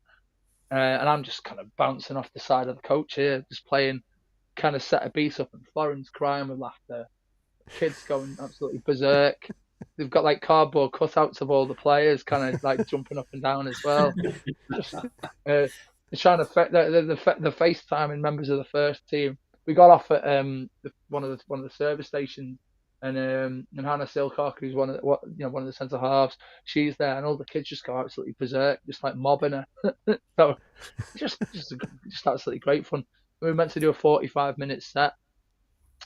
and I'm just kind of bouncing off the side of the coach here, just playing, kind of set a beat up, and Florin's crying with laughter. Kids going absolutely berserk. They've got like cardboard cutouts of all the players, kind of like jumping up and down as well. Just trying to the FaceTiming members of the first team. We got off at one of the service stations, and Hannah Silcock, who's one of the centre halves, she's there, and all the kids just go absolutely berserk, just like mobbing her. So just absolutely great fun. We were meant to do a 45-minute set,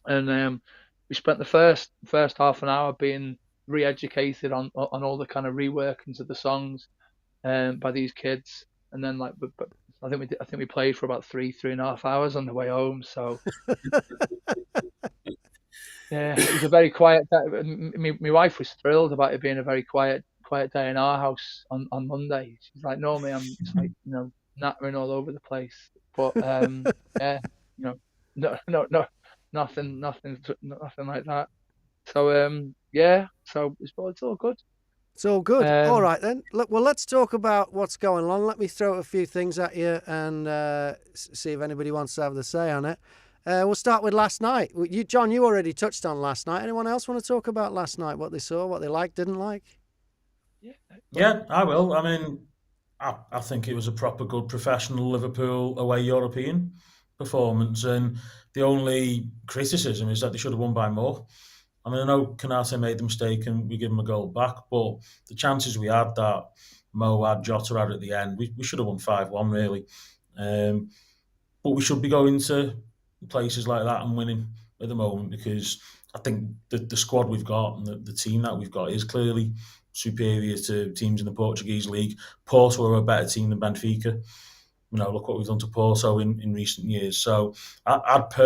and we spent the first half an hour being re-educated on all the kind of reworkings of the songs by these kids, and then like I think we played for about 3.5 hours on the way home. So yeah, it was a very quiet day. My wife was thrilled about it being a very quiet day in our house on Monday. She's like, normally I'm just like, nattering all over the place, but yeah, no, nothing like that. So yeah, so it's all good. It's all good. All right then. Look, well, let's talk about what's going on. Let me throw a few things at you and see if anybody wants to have the say on it. We'll start with last night. John, you already touched on last night. Anyone else want to talk about last night? What they saw, what they liked, didn't like? Yeah, I will. I mean, I think it was a proper good professional Liverpool away European performance, and the only criticism is that they should have won by more. I mean, I know Kanate made the mistake and we give him a goal back, but the chances we had that Mo had, Jota had at the end, we should have won 5-1 really. But we should be going to places like that and winning at the moment, because I think the squad we've got and the team that we've got is clearly superior to teams in the Portuguese league. Porto are a better team than Benfica. Look what we've done to Porto in recent years. So I'm not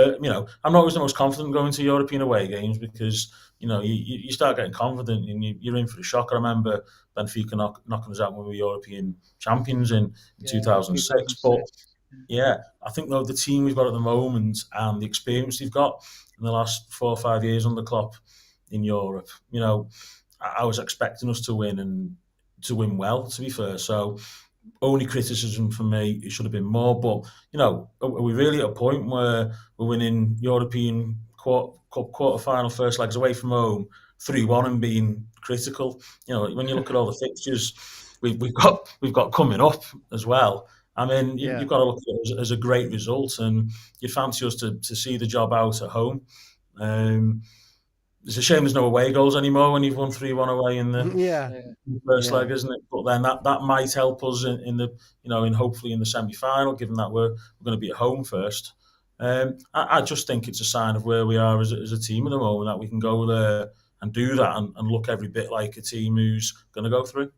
always the most confident going to European away games because, you start getting confident and you're in for a shock. I remember Benfica knocking us out when we were European champions in 2006. But yeah, I think though the team we've got at the moment and the experience they've got in the last 4 or 5 years under Klopp in Europe, I was expecting us to win and to win well, to be fair. So only criticism for me, it should have been more. But, are we really at a point where we're winning European quarter-final first legs away from home 3-1 and being critical? When you look at all the fixtures we've got coming up as well, I mean, you've got to look at it as a great result, and you'd fancy us to see the job out at home. It's a shame there's no away goals anymore when you've won 3-1 away in the first leg, isn't it? But then that might help us in hopefully in the semi-final, given that we're going to be at home first. I just think it's a sign of where we are as a team at the moment, that we can go there and do that and look every bit like a team who's going to go through.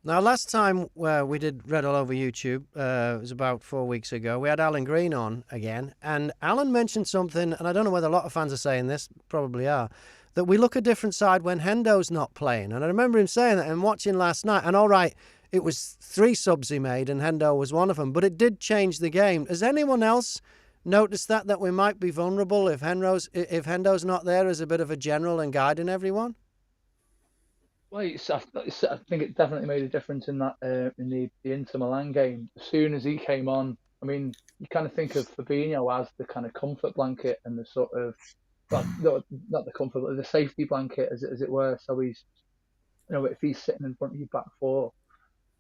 Now, last time we did Red All Over YouTube, it was about 4 weeks ago, we had Alan Green on again, and Alan mentioned something, and I don't know whether a lot of fans are saying this, probably are, that we look a different side when Hendo's not playing. And I remember him saying that and watching last night, and all right, it was 3 subs he made, and Hendo was one of them, but it did change the game. Has anyone else noticed that we might be vulnerable if Hendo's not there as a bit of a general and guiding everyone? Well, I think it definitely made a difference in that in the Inter Milan game. As soon as he came on, I mean, you kind of think of Fabinho as the kind of comfort blanket and the sort of, well, not the comfort, but the safety blanket, as it were. So he's, if he's sitting in front of you back four.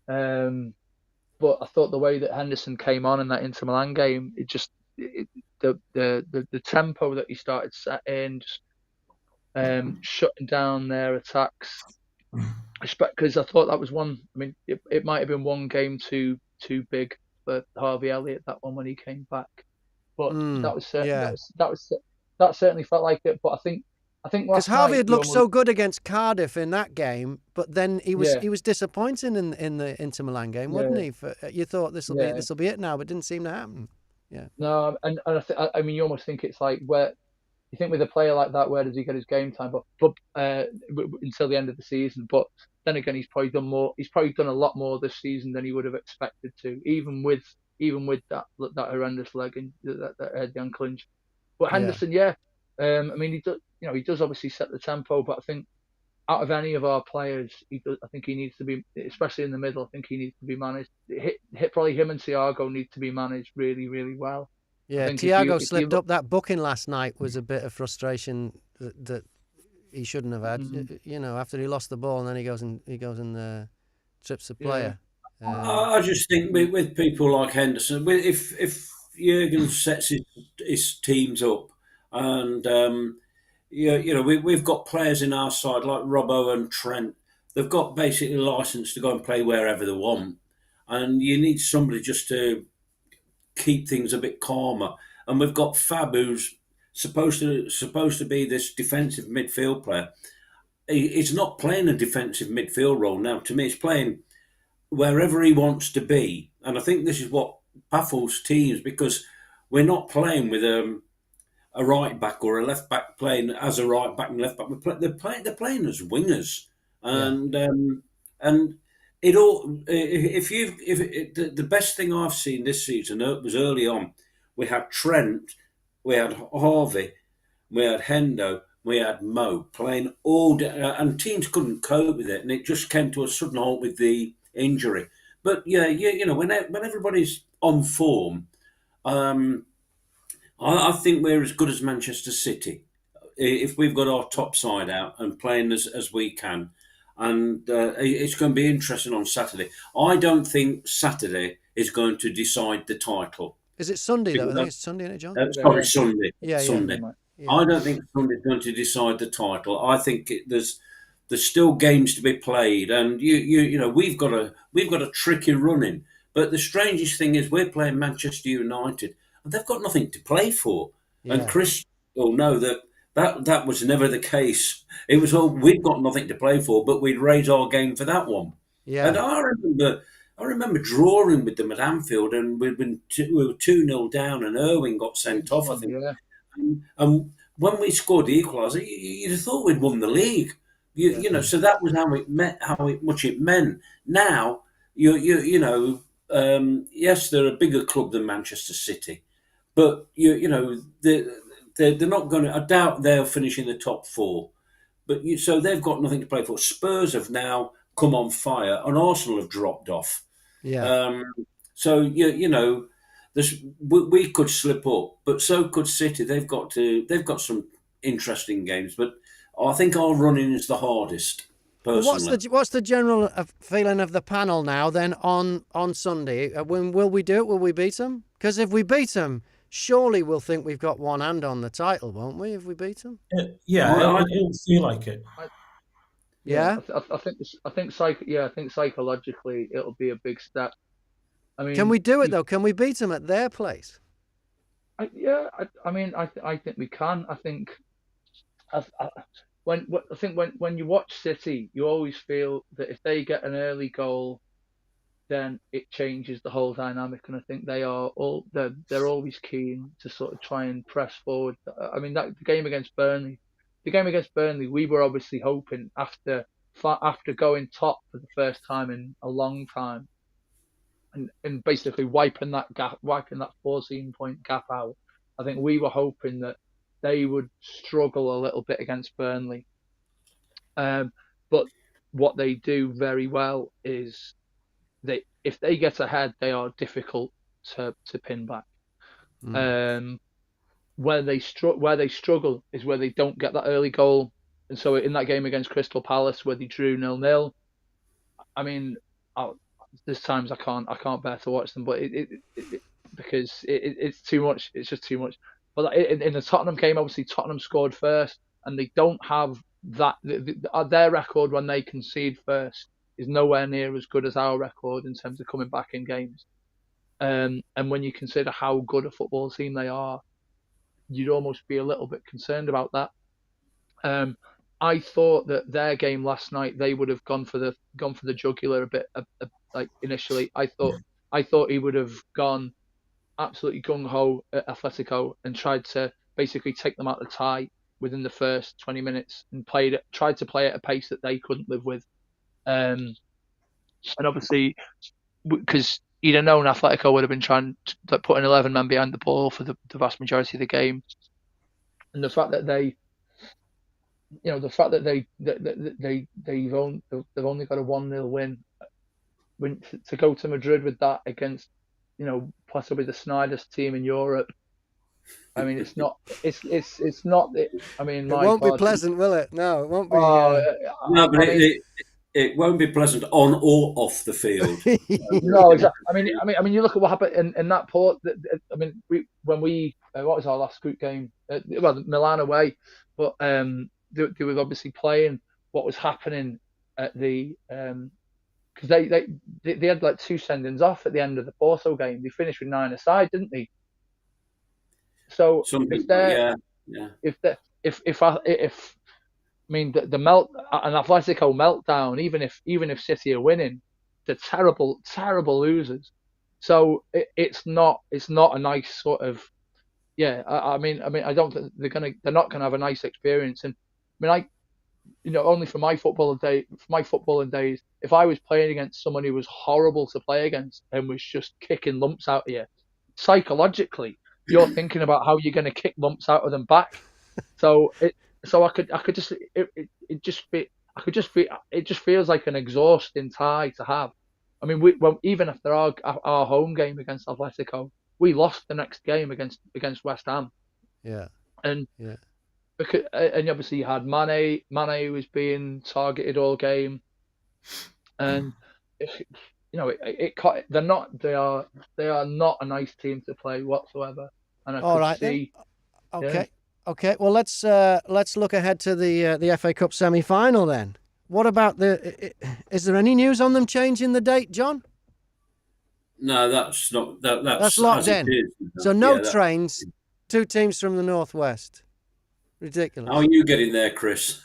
But I thought the way that Henderson came on in that Inter Milan game, the tempo that he started setting, just shutting down their attacks. Because I thought that was one. I mean, it might have been one game too big for Harvey Elliott, that one when he came back. But that certainly felt like it. But I think because Harvey had looked so good against Cardiff in that game, but then he was disappointing in the Inter Milan game, wasn't he? You thought this will be it now, but it didn't seem to happen. Yeah. No, and I mean, you almost think it's like where. You think with a player like that, where does he get his game time? But until the end of the season. But then again, he's probably done more. He's probably done a lot more this season than he would have expected to, even with that horrendous leg and that ankle injury. But Henderson, I mean, he does obviously set the tempo. But I think out of any of our players, I think he needs to be, especially in the middle. I think he needs to be managed. Probably him and Thiago need to be managed really, really well. Yeah, Thiago slipped up. That booking last night was a bit of frustration that he shouldn't have had. After he lost the ball and then he goes and trips the player. I just think with people like Henderson, if Jurgen sets his teams up, and we've got players in our side like Robbo and Trent, they've got basically a license to go and play wherever they want, and you need somebody just to keep things a bit calmer. And we've got Fab, who's supposed to be this defensive midfield player. He's not playing a defensive midfield role now. To me, he's playing wherever he wants to be. And I think this is what baffles teams, because we're not playing with a right back or a left back playing as a right back and left back. They're playing as wingers, and it all. The best thing I've seen this season was early on. We had Trent, we had Harvey, we had Hendo, we had Mo playing all day, and teams couldn't cope with it, and it just came to a sudden halt with the injury. But when everybody's on form, I think we're as good as Manchester City if we've got our top side out and playing as we can. And it's going to be interesting on Saturday. I don't think Saturday is going to decide the title. Is it Sunday, though? I think it's Sunday, isn't it, John? Sorry, Sunday. Sunday. Yeah. I don't think Sunday's going to decide the title. I think there's still games to be played, and we've got a tricky run in. But the strangest thing is we're playing Manchester United, and they've got nothing to play for. Yeah. And Chris will know that was never the case. It was all, we'd got nothing to play for, but we'd raise our game for that one. Yeah. And I remember drawing with them at Anfield, and we were 2-0 down, and Irwin got sent off, I think. Yeah. And when we scored the equaliser, you'd have thought we'd won the league. You know, so that was much it meant. Now, yes, they're a bigger club than Manchester City, but they're not going to. I doubt they'll finish in the top four. But so they've got nothing to play for. Spurs have now come on fire, and Arsenal have dropped off. Yeah. So we could slip up, but so could City. They've got some interesting games, but I think our running is the hardest. Personally, What's the general feeling of the panel now then on Sunday? When will we do it? Will we beat them? Because if we beat them, surely we'll think we've got one hand on the title, won't we? If we beat them, it'll feel like it. Yeah. I think psychologically it'll be a big step. I mean, can we do it though? Can we beat them at their place? I think we can. I think when you watch City, you always feel that if they get an early goal, then it changes the whole dynamic. And I think they're always keen to sort of try and press forward. I mean, the game against Burnley, we were obviously hoping after going top for the first time in a long time, and basically wiping that 14-point gap out. I think we were hoping that they would struggle a little bit against Burnley. But what they do very well is if they get ahead, they are difficult to pin back. Where they struggle is where they don't get that early goal. And so in that game against Crystal Palace, where they drew 0-0, I mean, there's times I can't bear to watch them, but because it's too much. It's just too much. But in the Tottenham game, obviously Tottenham scored first, and they don't have that. Their record when they concede first is nowhere near as good as our record in terms of coming back in games. And when you consider how good a football team they are, you'd almost be a little bit concerned about that. I thought that their game last night, they would have gone for the jugular a bit. Like initially, I thought he would have gone absolutely gung-ho at Atletico and tried to basically take them out the tie within the first 20 minutes and tried to play at a pace that they couldn't live with. And obviously, because you'd have known Atletico would have been trying to put an 11 men behind the ball for the vast majority of the game. And the fact that they've only got a 1-0 win, to go to Madrid with that against, possibly the snidest team in Europe. I mean, it's not. I mean, it won't be pleasant, will it? No, it won't be. No, but it won't be pleasant on or off the field. No, exactly. I mean, you look at what happened in that port. I mean, when we what was our last group game? Milan away, but they were obviously playing what was happening at the because they had like 2 sendings off at the end of the Porto game. They finished with 9 aside, didn't they? So if the an Atletico meltdown, even if City are winning, they're terrible losers. So it's not a nice sort of I mean I don't think they're not gonna have a nice experience. And I mean only for my footballing days, if I was playing against someone who was horrible to play against and was just kicking lumps out of you, psychologically you're thinking about how you're going to kick lumps out of them back. It just feels like an exhausting tie to have. I mean, even after our home game against Atletico, we lost the next game against West Ham. Yeah. And obviously you had Mane was being targeted all game, and they are not a nice team to play whatsoever. And I could see. Okay. Well, let's look ahead to the FA Cup semi-final then. What about is there any news on them changing the date, John? No, that's not. That's locked in. So no trains. 2 teams from the northwest. Ridiculous. How are you getting there, Chris?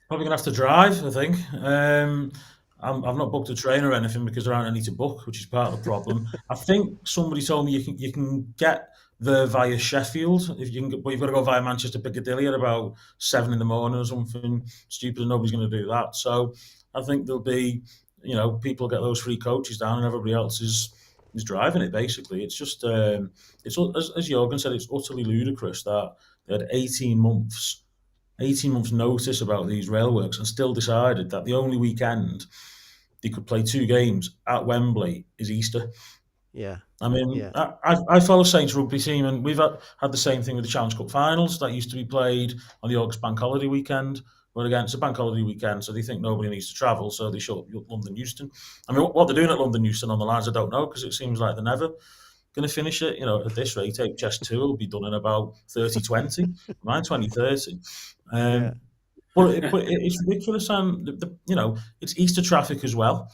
Probably gonna have to drive, I think. I've not booked a train or anything because there aren't any to book, which is part of the problem. I think somebody told me you can get they're via Sheffield. If you can, but you've got to go via Manchester Piccadilly at about 7 in the morning or something stupid, and nobody's going to do that. So I think there'll be, people get those free coaches down, and everybody else is driving it. Basically, it's just it's as Jürgen said, it's utterly ludicrous that they had 18 months notice about these railworks and still decided that the only weekend they could play 2 games at Wembley is Easter. Yeah. I mean, Yeah. I follow Saints rugby team, and we've had the same thing with the Challenge Cup finals that used to be played on the August bank holiday weekend. But again, it's a bank holiday weekend, so they think nobody needs to travel, so they show up London Euston. I mean, what they're doing at London Euston on the lines, I don't know, because it seems like they're never going to finish it. At this rate, HS2 will be done in about 30-20, mine 20-30. Yeah. But it's ridiculous, and it's Easter traffic as well.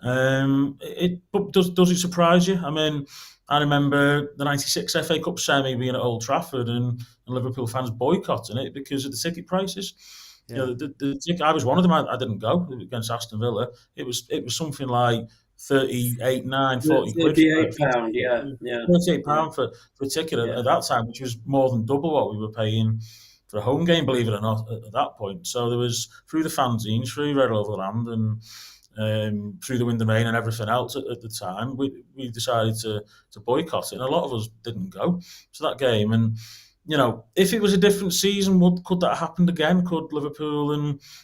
But does it surprise you? I mean, I remember the '96 FA Cup semi being at Old Trafford and Liverpool fans boycotting it because of the ticket prices. Yeah. The ticket, I was one of them. I didn't go against Aston Villa. It was something like 38, 9, 40 quid. £38, yeah. £38 for a ticket at that time, which was more than double what we were paying for a home game, believe it or not, at that point. So there was, through the fanzines, through Red All Over the Land, and through the wind and rain and everything else at the time, we decided to boycott it, and a lot of us didn't go to that game. And if it was a different season, could that have happened again? Could Liverpool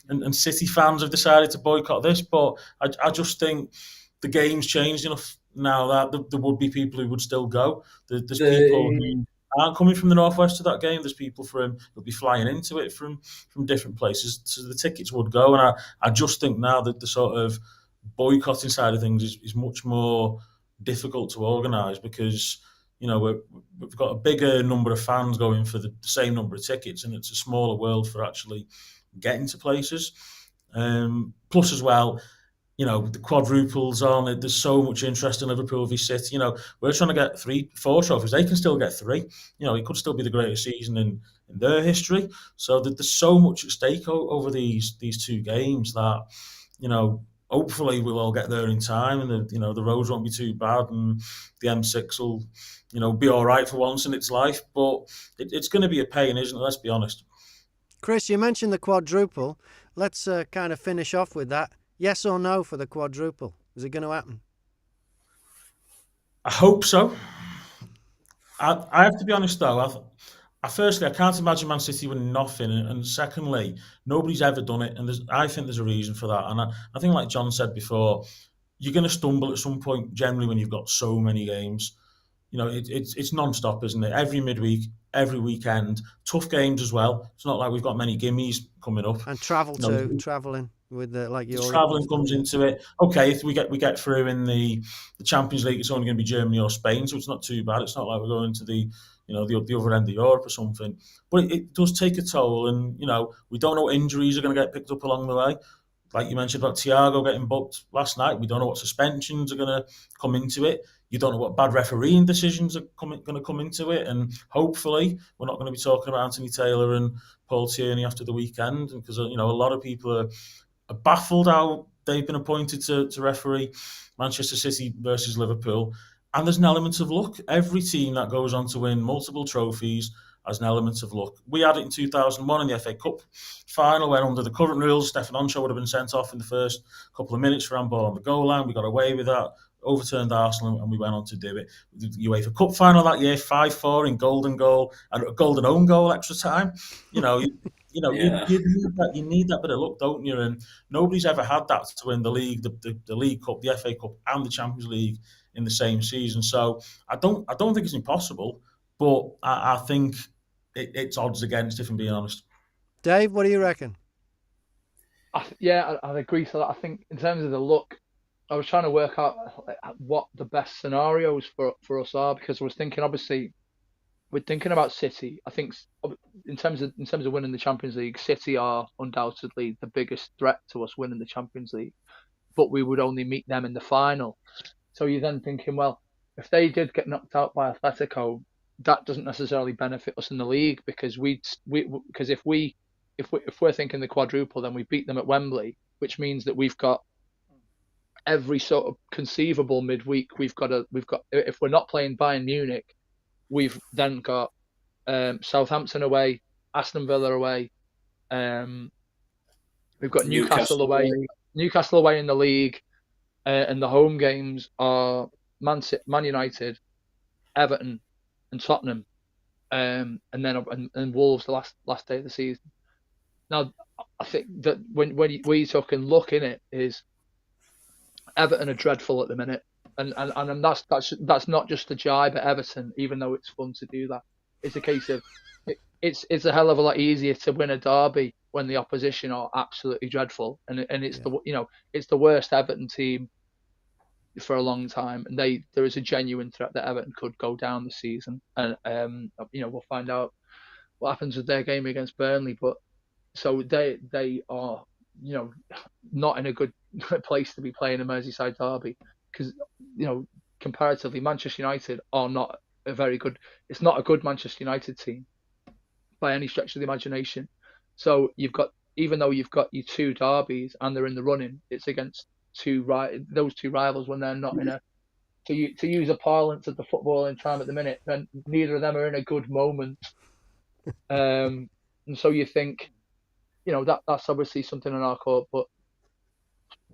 and City fans have decided to boycott this? But I just think the game's changed enough now that there would be people who would still go. There's people who aren't coming from the northwest to that game. There's people who'll be flying into it from different places, so the tickets would go. And I just think now that the sort of boycotting side of things is much more difficult to organise, because we've got a bigger number of fans going for the same number of tickets, and it's a smaller world for actually getting to places. Plus, as well, the quadruples on it. There's so much interest in Liverpool v City. We're trying to get 3-4 trophies. They can still get 3. It could still be the greatest season in their history. So there's so much at stake over these 2 games that, hopefully we'll all get there in time, and the roads won't be too bad, and the M6 will, be all right for once in its life. But it's going to be a pain, isn't it? Let's be honest. Chris, you mentioned the quadruple. Let's kind of finish off with that. Yes or no for the quadruple? Is it going to happen? I hope so. I have to be honest, though. Firstly, I can't imagine Man City winning nothing, and secondly, nobody's ever done it, and I think there's a reason for that. And I think, like John said before, you're going to stumble at some point, generally, when you've got so many games. It's non-stop, isn't it? Every midweek, every weekend, tough games as well. It's not like we've got many gimmies coming up. And travelling with travelling comes into it. Okay, if we get through in the Champions League, it's only going to be Germany or Spain, so it's not too bad. It's not like we're going to the other end of Europe or something. But it does take a toll, and we don't know what injuries are going to get picked up along the way. Like you mentioned about Thiago getting booked last night, we don't know what suspensions are going to come into it. You don't know what bad refereeing decisions are going to come into it, and hopefully we're not going to be talking about Anthony Taylor and Paul Tierney after the weekend, because a lot of people are baffled how they've been appointed to referee Manchester City versus Liverpool. And there's an element of luck. Every team that goes on to win multiple trophies has an element of luck. We had it in 2001 in the FA Cup final, where under the current rules, Stefan Onshaw would have been sent off in the first couple of minutes for handball on the goal line. We got away with that, overturned Arsenal, and we went on to do it. The UEFA Cup final that year, 5-4 in golden goal and a golden own goal extra time. Yeah. You need that bit of luck, don't you? And nobody's ever had that to win the league, the League Cup, the FA Cup, and the Champions League in the same season. So I don't think it's impossible, but I think it's odds against, if I'm being honest. Dave, what do you reckon? I'd agree to that. I think in terms of the luck, I was trying to work out what the best scenarios for us are, because I was thinking, obviously, we're thinking about City. I think in terms of winning the Champions League, City are undoubtedly the biggest threat to us winning the Champions League, but we would only meet them in the final. So you're then thinking, well, if they did get knocked out by Atletico, that doesn't necessarily benefit us in the league, because if we're thinking the quadruple, then we beat them at Wembley, which means that we've got every sort of conceivable midweek. We've got if we're not playing Bayern Munich, we've then got Southampton away, Aston Villa away. We've got Newcastle away in the league, and the home games are Man United, Everton, and Tottenham, and then and Wolves the last day of the season. Now, I think that when you talk and look in it, is Everton are dreadful at the minute, and that's not just a jibe at Everton, even though it's fun to do that. It's a case of it's a hell of a lot easier to win a derby when the opposition are absolutely dreadful, and it's it's the worst Everton team for a long time, and there is a genuine threat that Everton could go down this season, and we'll find out what happens with their game against Burnley, but so they are not in a good place to be playing a Merseyside derby, because comparatively Manchester United are not it's not a good Manchester United team by any stretch of the imagination. So even though you've got your two derbies and they're in the running, it's against those two rivals when they're not in a, to use a parlance of the footballing time at the minute, then neither of them are in a good moment. And so you think, that's obviously something on our court, but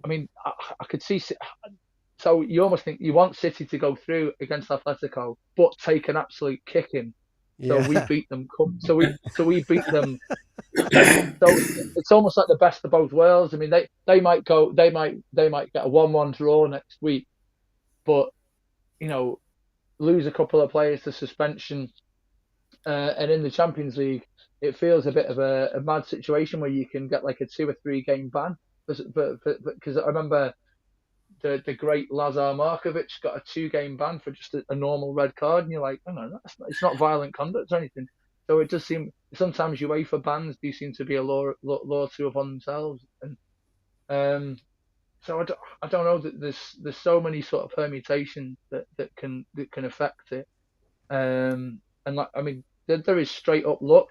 I mean, I could see. So you almost think you want City to go through against Atletico, but take an absolute kicking. So we beat them. So we beat them. So it's almost like the best of both worlds. I mean, they might get a 1-1 draw next week, but lose a couple of players to suspension, and in the Champions League, it feels a bit of a mad situation where you can get like a 2 or 3 game ban. Because I remember the great Lazar Markovic got a 2-game ban for just a normal red card, and you're like, oh no, it's not violent conduct or anything. So it does seem sometimes UEFA bans do seem to be a law to upon themselves, and so I don't know that there's so many sort of permutations that can affect it, and like I mean there is straight up luck.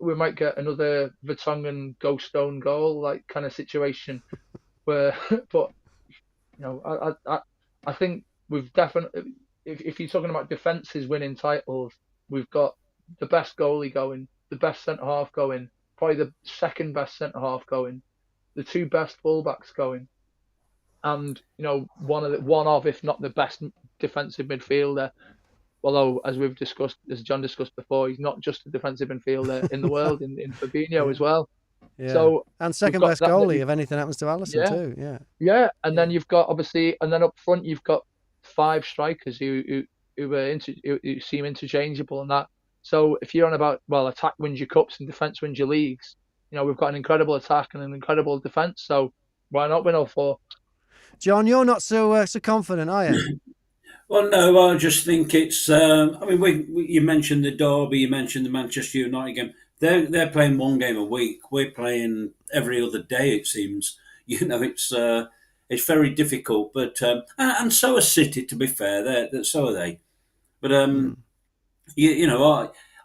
We might get another Vertonghen ghost stone goal like kind of situation where, but I think we've definitely, if you're talking about defences winning titles, we've got the best goalie going, the best centre half going, probably the second best centre half going, the 2 best fullbacks going, and one of if not the best defensive midfielder. Although, as John discussed before, he's not just a defensive midfielder in the world, in Fabinho as well. Yeah. So and second best goalie if anything happens to Alisson too. Yeah. Yeah, and then you've got obviously, and then up front you've got 5 strikers who seem interchangeable and that. So if you're on about attack wins your cups and defense wins your leagues, we've got an incredible attack and an incredible defense. So why not win all 4? John, you're not so confident, are you? Well, no, I just think it's. I mean, you mentioned the derby, you mentioned the Manchester United game. They're playing 1 game a week. We're playing every other day. It seems. It's very difficult. But and so are City. To be fair, so are they. But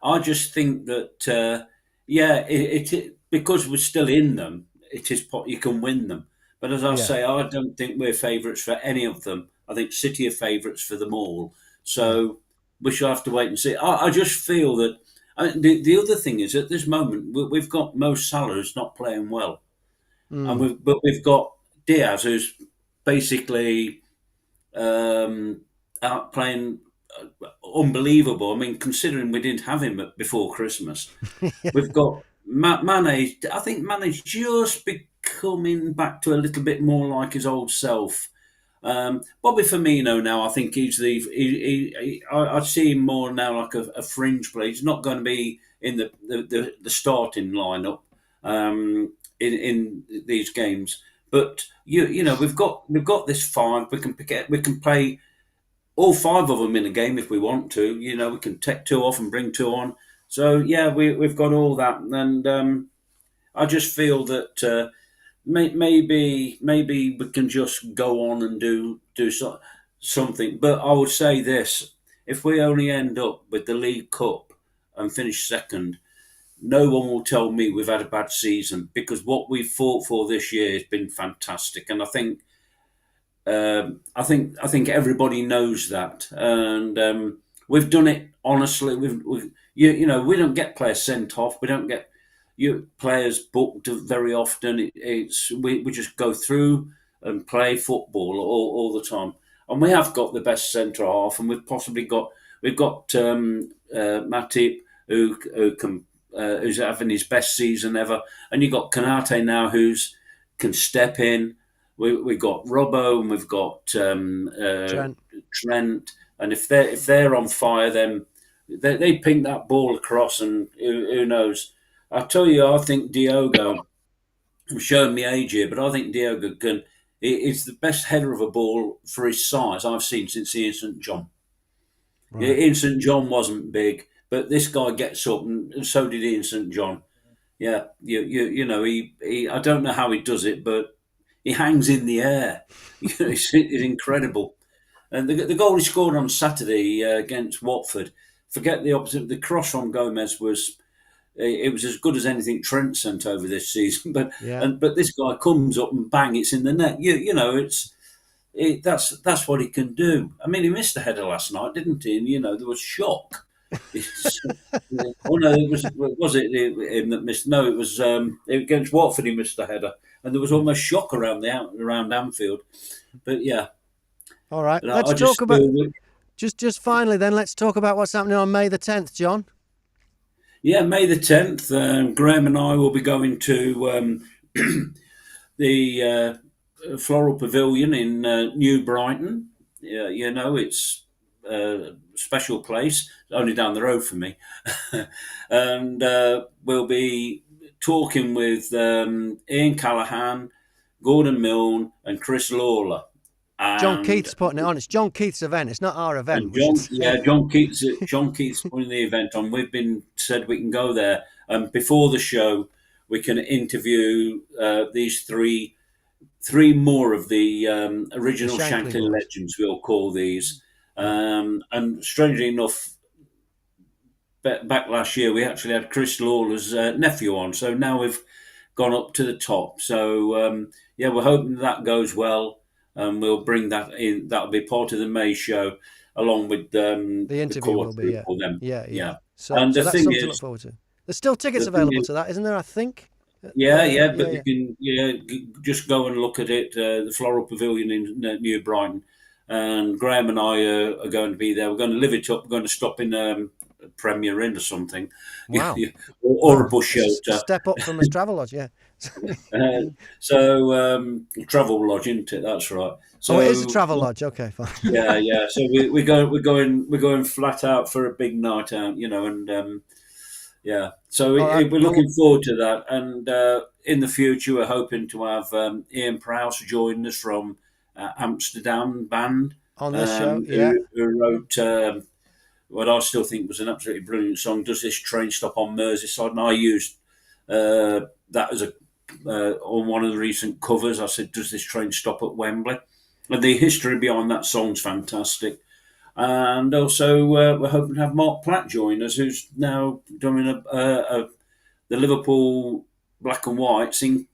I just think that it because we're still in them. It is you can win them. But as I say, I don't think we're favourites for any of them. I think City are favourites for them all. So we shall have to wait and see. I just feel that the other thing is at this moment we've got Mo Salah who's not playing well, and we've got Diaz who's basically out playing unbelievable. I mean, considering we didn't have him before Christmas, we've got Mane. I think Mane's just becoming back to a little bit more like his old self. Bobby Firmino now, I think I see him more now like a fringe player. He's not going to be in the starting lineup in these games. But we've got this 5. We can play all 5 of them in a game if we want to. We can take 2 off and bring 2 on. So we've got all that, and I just feel that. Maybe we can just go on and do something. But I would say this: if we only end up with the League Cup and finish second, no one will tell me we've had a bad season, because what we've fought for this year has been fantastic, and I think everybody knows that. And we've done it honestly. We don't get players sent off. We don't get players booked very often. We just go through and play football all the time. And we have got the best centre half, and we've got Matip who's having his best season ever, and you've got Kanate now who's can step in. We've got Robbo and we've got Trent, and if they're on fire, then they ping that ball across, and who knows? I tell you, I think Diogo. I'm showing my age here, but I think Diogo is the best header of a ball for his size I've seen since Ian St John. Right. Ian St John wasn't big, but this guy gets up, and so did Ian St John. Yeah, you know, he I don't know how he does it, but he hangs in the air. It's incredible. And the goal he scored on Saturday against Watford, forget the opposite. The cross from Gomez was as good as anything Trent sent over this season. But this guy comes up and bang, it's in the net. That's what he can do. I mean, he missed a header last night, didn't he? And there was shock. Oh no, was it him that missed? No, it was against Watford. He missed a header, and there was almost shock around Anfield. But yeah, all right. Let's talk about just finally. Then let's talk about what's happening on May the 10th, John. Yeah, May the 10th. Graham and I will be going to the Floral Pavilion in New Brighton. Yeah, it's a special place, only down the road from me. And we'll be talking with Ian Callaghan, Gordon Milne, and Chris Lawler. John Keith's putting it on. It's John Keith's event. It's not our event. John Keith's putting the event on. We've been said we can go there, and before the show, we can interview these three more of the original Shankly legends. We'll call these. And strangely enough, back last year, we actually had Chris Lawler's nephew on. So now we've gone up to the top. So we're hoping that goes well. We'll bring that in. That'll be part of the May show, along with the interview will be. Yeah. So that's something to look forward to. There's still tickets available to that, isn't there? I think. But you can just go and look at it. The Floral Pavilion in New Brighton, and Graham and I are going to be there. We're going to live it up. We're going to stop in Premier Inn or something. Wow. or a bush shelter. Step up from a travel lodge, yeah. Travel lodge, isn't it? That's right. So it is a travel lodge. Okay, fine. Yeah. So we're going flat out for a big night out, and So we're looking forward to that. And in the future, we're hoping to have Ian Prowse join us from Amsterdam band on this show. Yeah, who wrote what I still think was an absolutely brilliant song. Does this train stop on Merseyside? And I used that as on one of the recent covers. I said, "Does this train stop at Wembley?" And the history behind that song's fantastic. And also, we're hoping to have Mark Platt join us, who's now doing the Liverpool black and whites in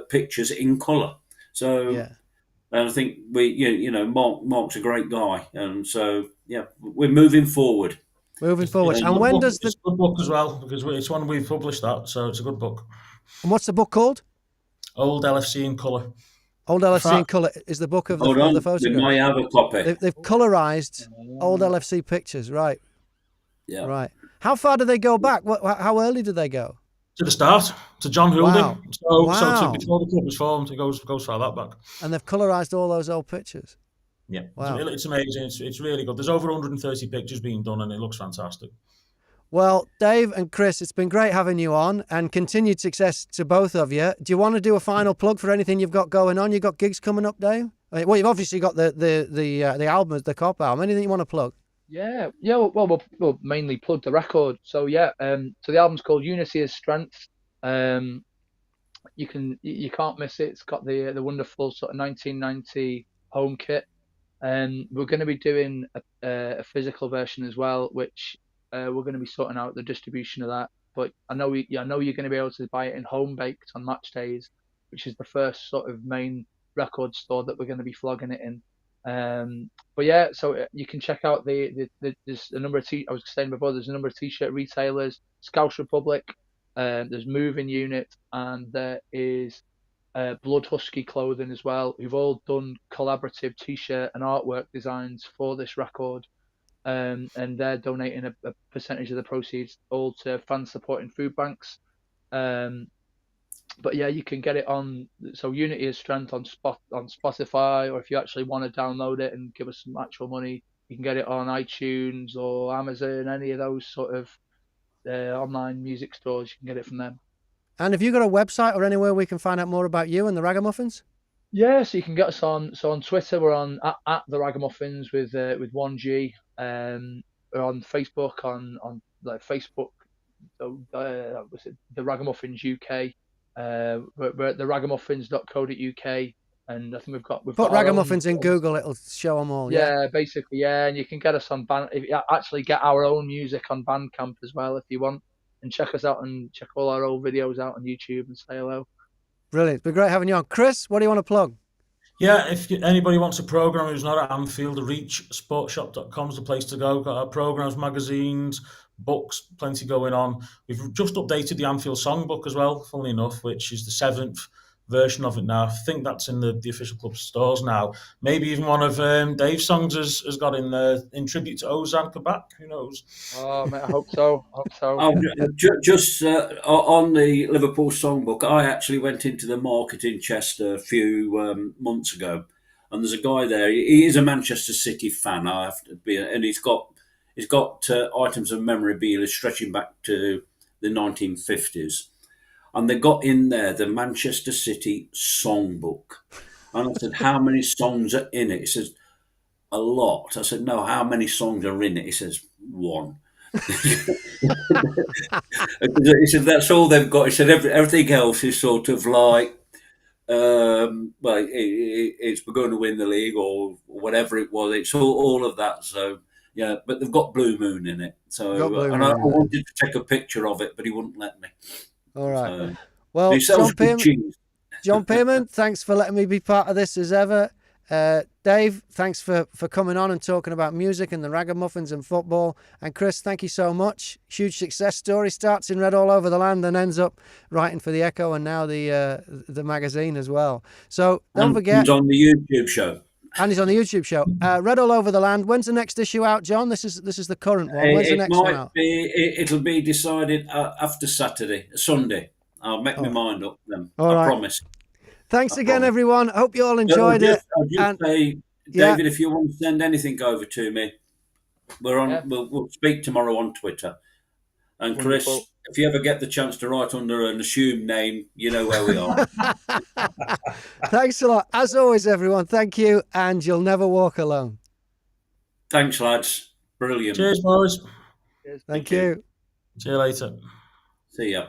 pictures in colour. So, and I think Mark's a great guy, and so we're moving forward. And when does it's a good book as well, because it's one we've published that, so it's a good book. And what's the book called? Old LFC in Colour. Old LFC in Colour is the book of the photographs. We might have a copy. They've colourised old LFC pictures, right? Yeah. Right. How far do they go back? How early do they go? To the start, to John Houlding. Wow. So before the club was formed, it goes far that back. And they've colourised all those old pictures. Yeah. Wow. It's amazing. It's really good. There's over 130 pictures being done, and it looks fantastic. Well, Dave and Chris, it's been great having you on, and continued success to both of you. Do you want to do a final plug for anything you've got going on? You've got gigs coming up, Dave? Well, you've obviously got the album, the Cop album. Anything you want to plug? Yeah. Well, we'll mainly plug the record. So so the album's called Unity is Strength. You can't miss it. It's got the wonderful sort of 1990 home kit, and we're going to be doing a physical version as well, which we're going to be sorting out the distribution of that. But I know you're going to be able to buy it in Home Baked on match days, which is the first sort of main record store that we're going to be flogging it in. But yeah, so you can check out there's a number of I was saying before, there's a number of t-shirt retailers, Scouse Republic, there's Moving Unit, and there is Blood Husky Clothing as well, who've all done collaborative t-shirt and artwork designs for this record. And they're donating a percentage of the proceeds all to fans supporting food banks. But yeah, you can get it on. So Unity is Strength on Spotify, or if you actually want to download it and give us some actual money, you can get it on iTunes or Amazon, any of those sort of online music stores. You can get it from them. And have you got a website or anywhere we can find out more about you and the Ragamuffins? Yeah, so you can get us on. So on Twitter, we're on at the Ragamuffins with 1G. We're on Facebook on like Facebook. So was it the Ragamuffins UK? We're at the ragamuffins.co.uk, and I think we've got put Ragamuffins in Google, it'll show them all. Yeah, basically, yeah, and you can get us on if you actually get our own music on Bandcamp as well if you want, and check us out and check all our old videos out on YouTube and say hello. Brilliant. It's been great having you on. Chris, what do you want to plug? Yeah, if anybody wants a programme who's not at Anfield, the reachsportshop.com is the place to go. Got our programmes, magazines, books, plenty going on. We've just updated the Anfield Songbook as well, funnily enough, which is the 7th version of it now. I think that's in the official club stores now. Maybe even one of Dave's songs has got in there in tribute to Ozan Kabak. Who knows? Oh, mate, I hope so. Just on the Liverpool Songbook, I actually went into the market in Chester a few months ago, and there's a guy there. He is a Manchester City fan, I have to be, and he's got items of memorabilia stretching back to the 1950s. And they got in there the Manchester City Songbook. And I said, how many songs are in it? He says, a lot. I said, no, how many songs are in it? He says, 1. He said, that's all they've got. He said, everything else is sort of like, it's we're going to win the league or whatever it was. It's all of that. So, yeah, but they've got Blue Moon in it. So, and I wanted to take a picture of it, but he wouldn't let me. All right. So, well, John Pearman, thanks for letting me be part of this as ever. Dave, thanks for coming on and talking about music and the Ragamuffins and football. And Chris, thank you so much. Huge success story. Starts in Red All Over the Land and ends up writing for the Echo and now the magazine as well. So don't forget. He's on the YouTube show. And he's on the YouTube show. Red All Over the Land. When's the next issue out, John? This is the current one. When's the next one out? It'll be decided after Sunday. I'll make my mind up then. I promise. Thanks again, everyone. Hope you all enjoyed it. I'll just say, David, if you want to send anything over to me, we're on. Yeah. We'll speak tomorrow on Twitter. And Chris, if you ever get the chance to write under an assumed name, you know where we are. Thanks a lot. As always, everyone, thank you, and you'll never walk alone. Thanks, lads. Brilliant. Cheers, boys. Thank you. See you later. See ya.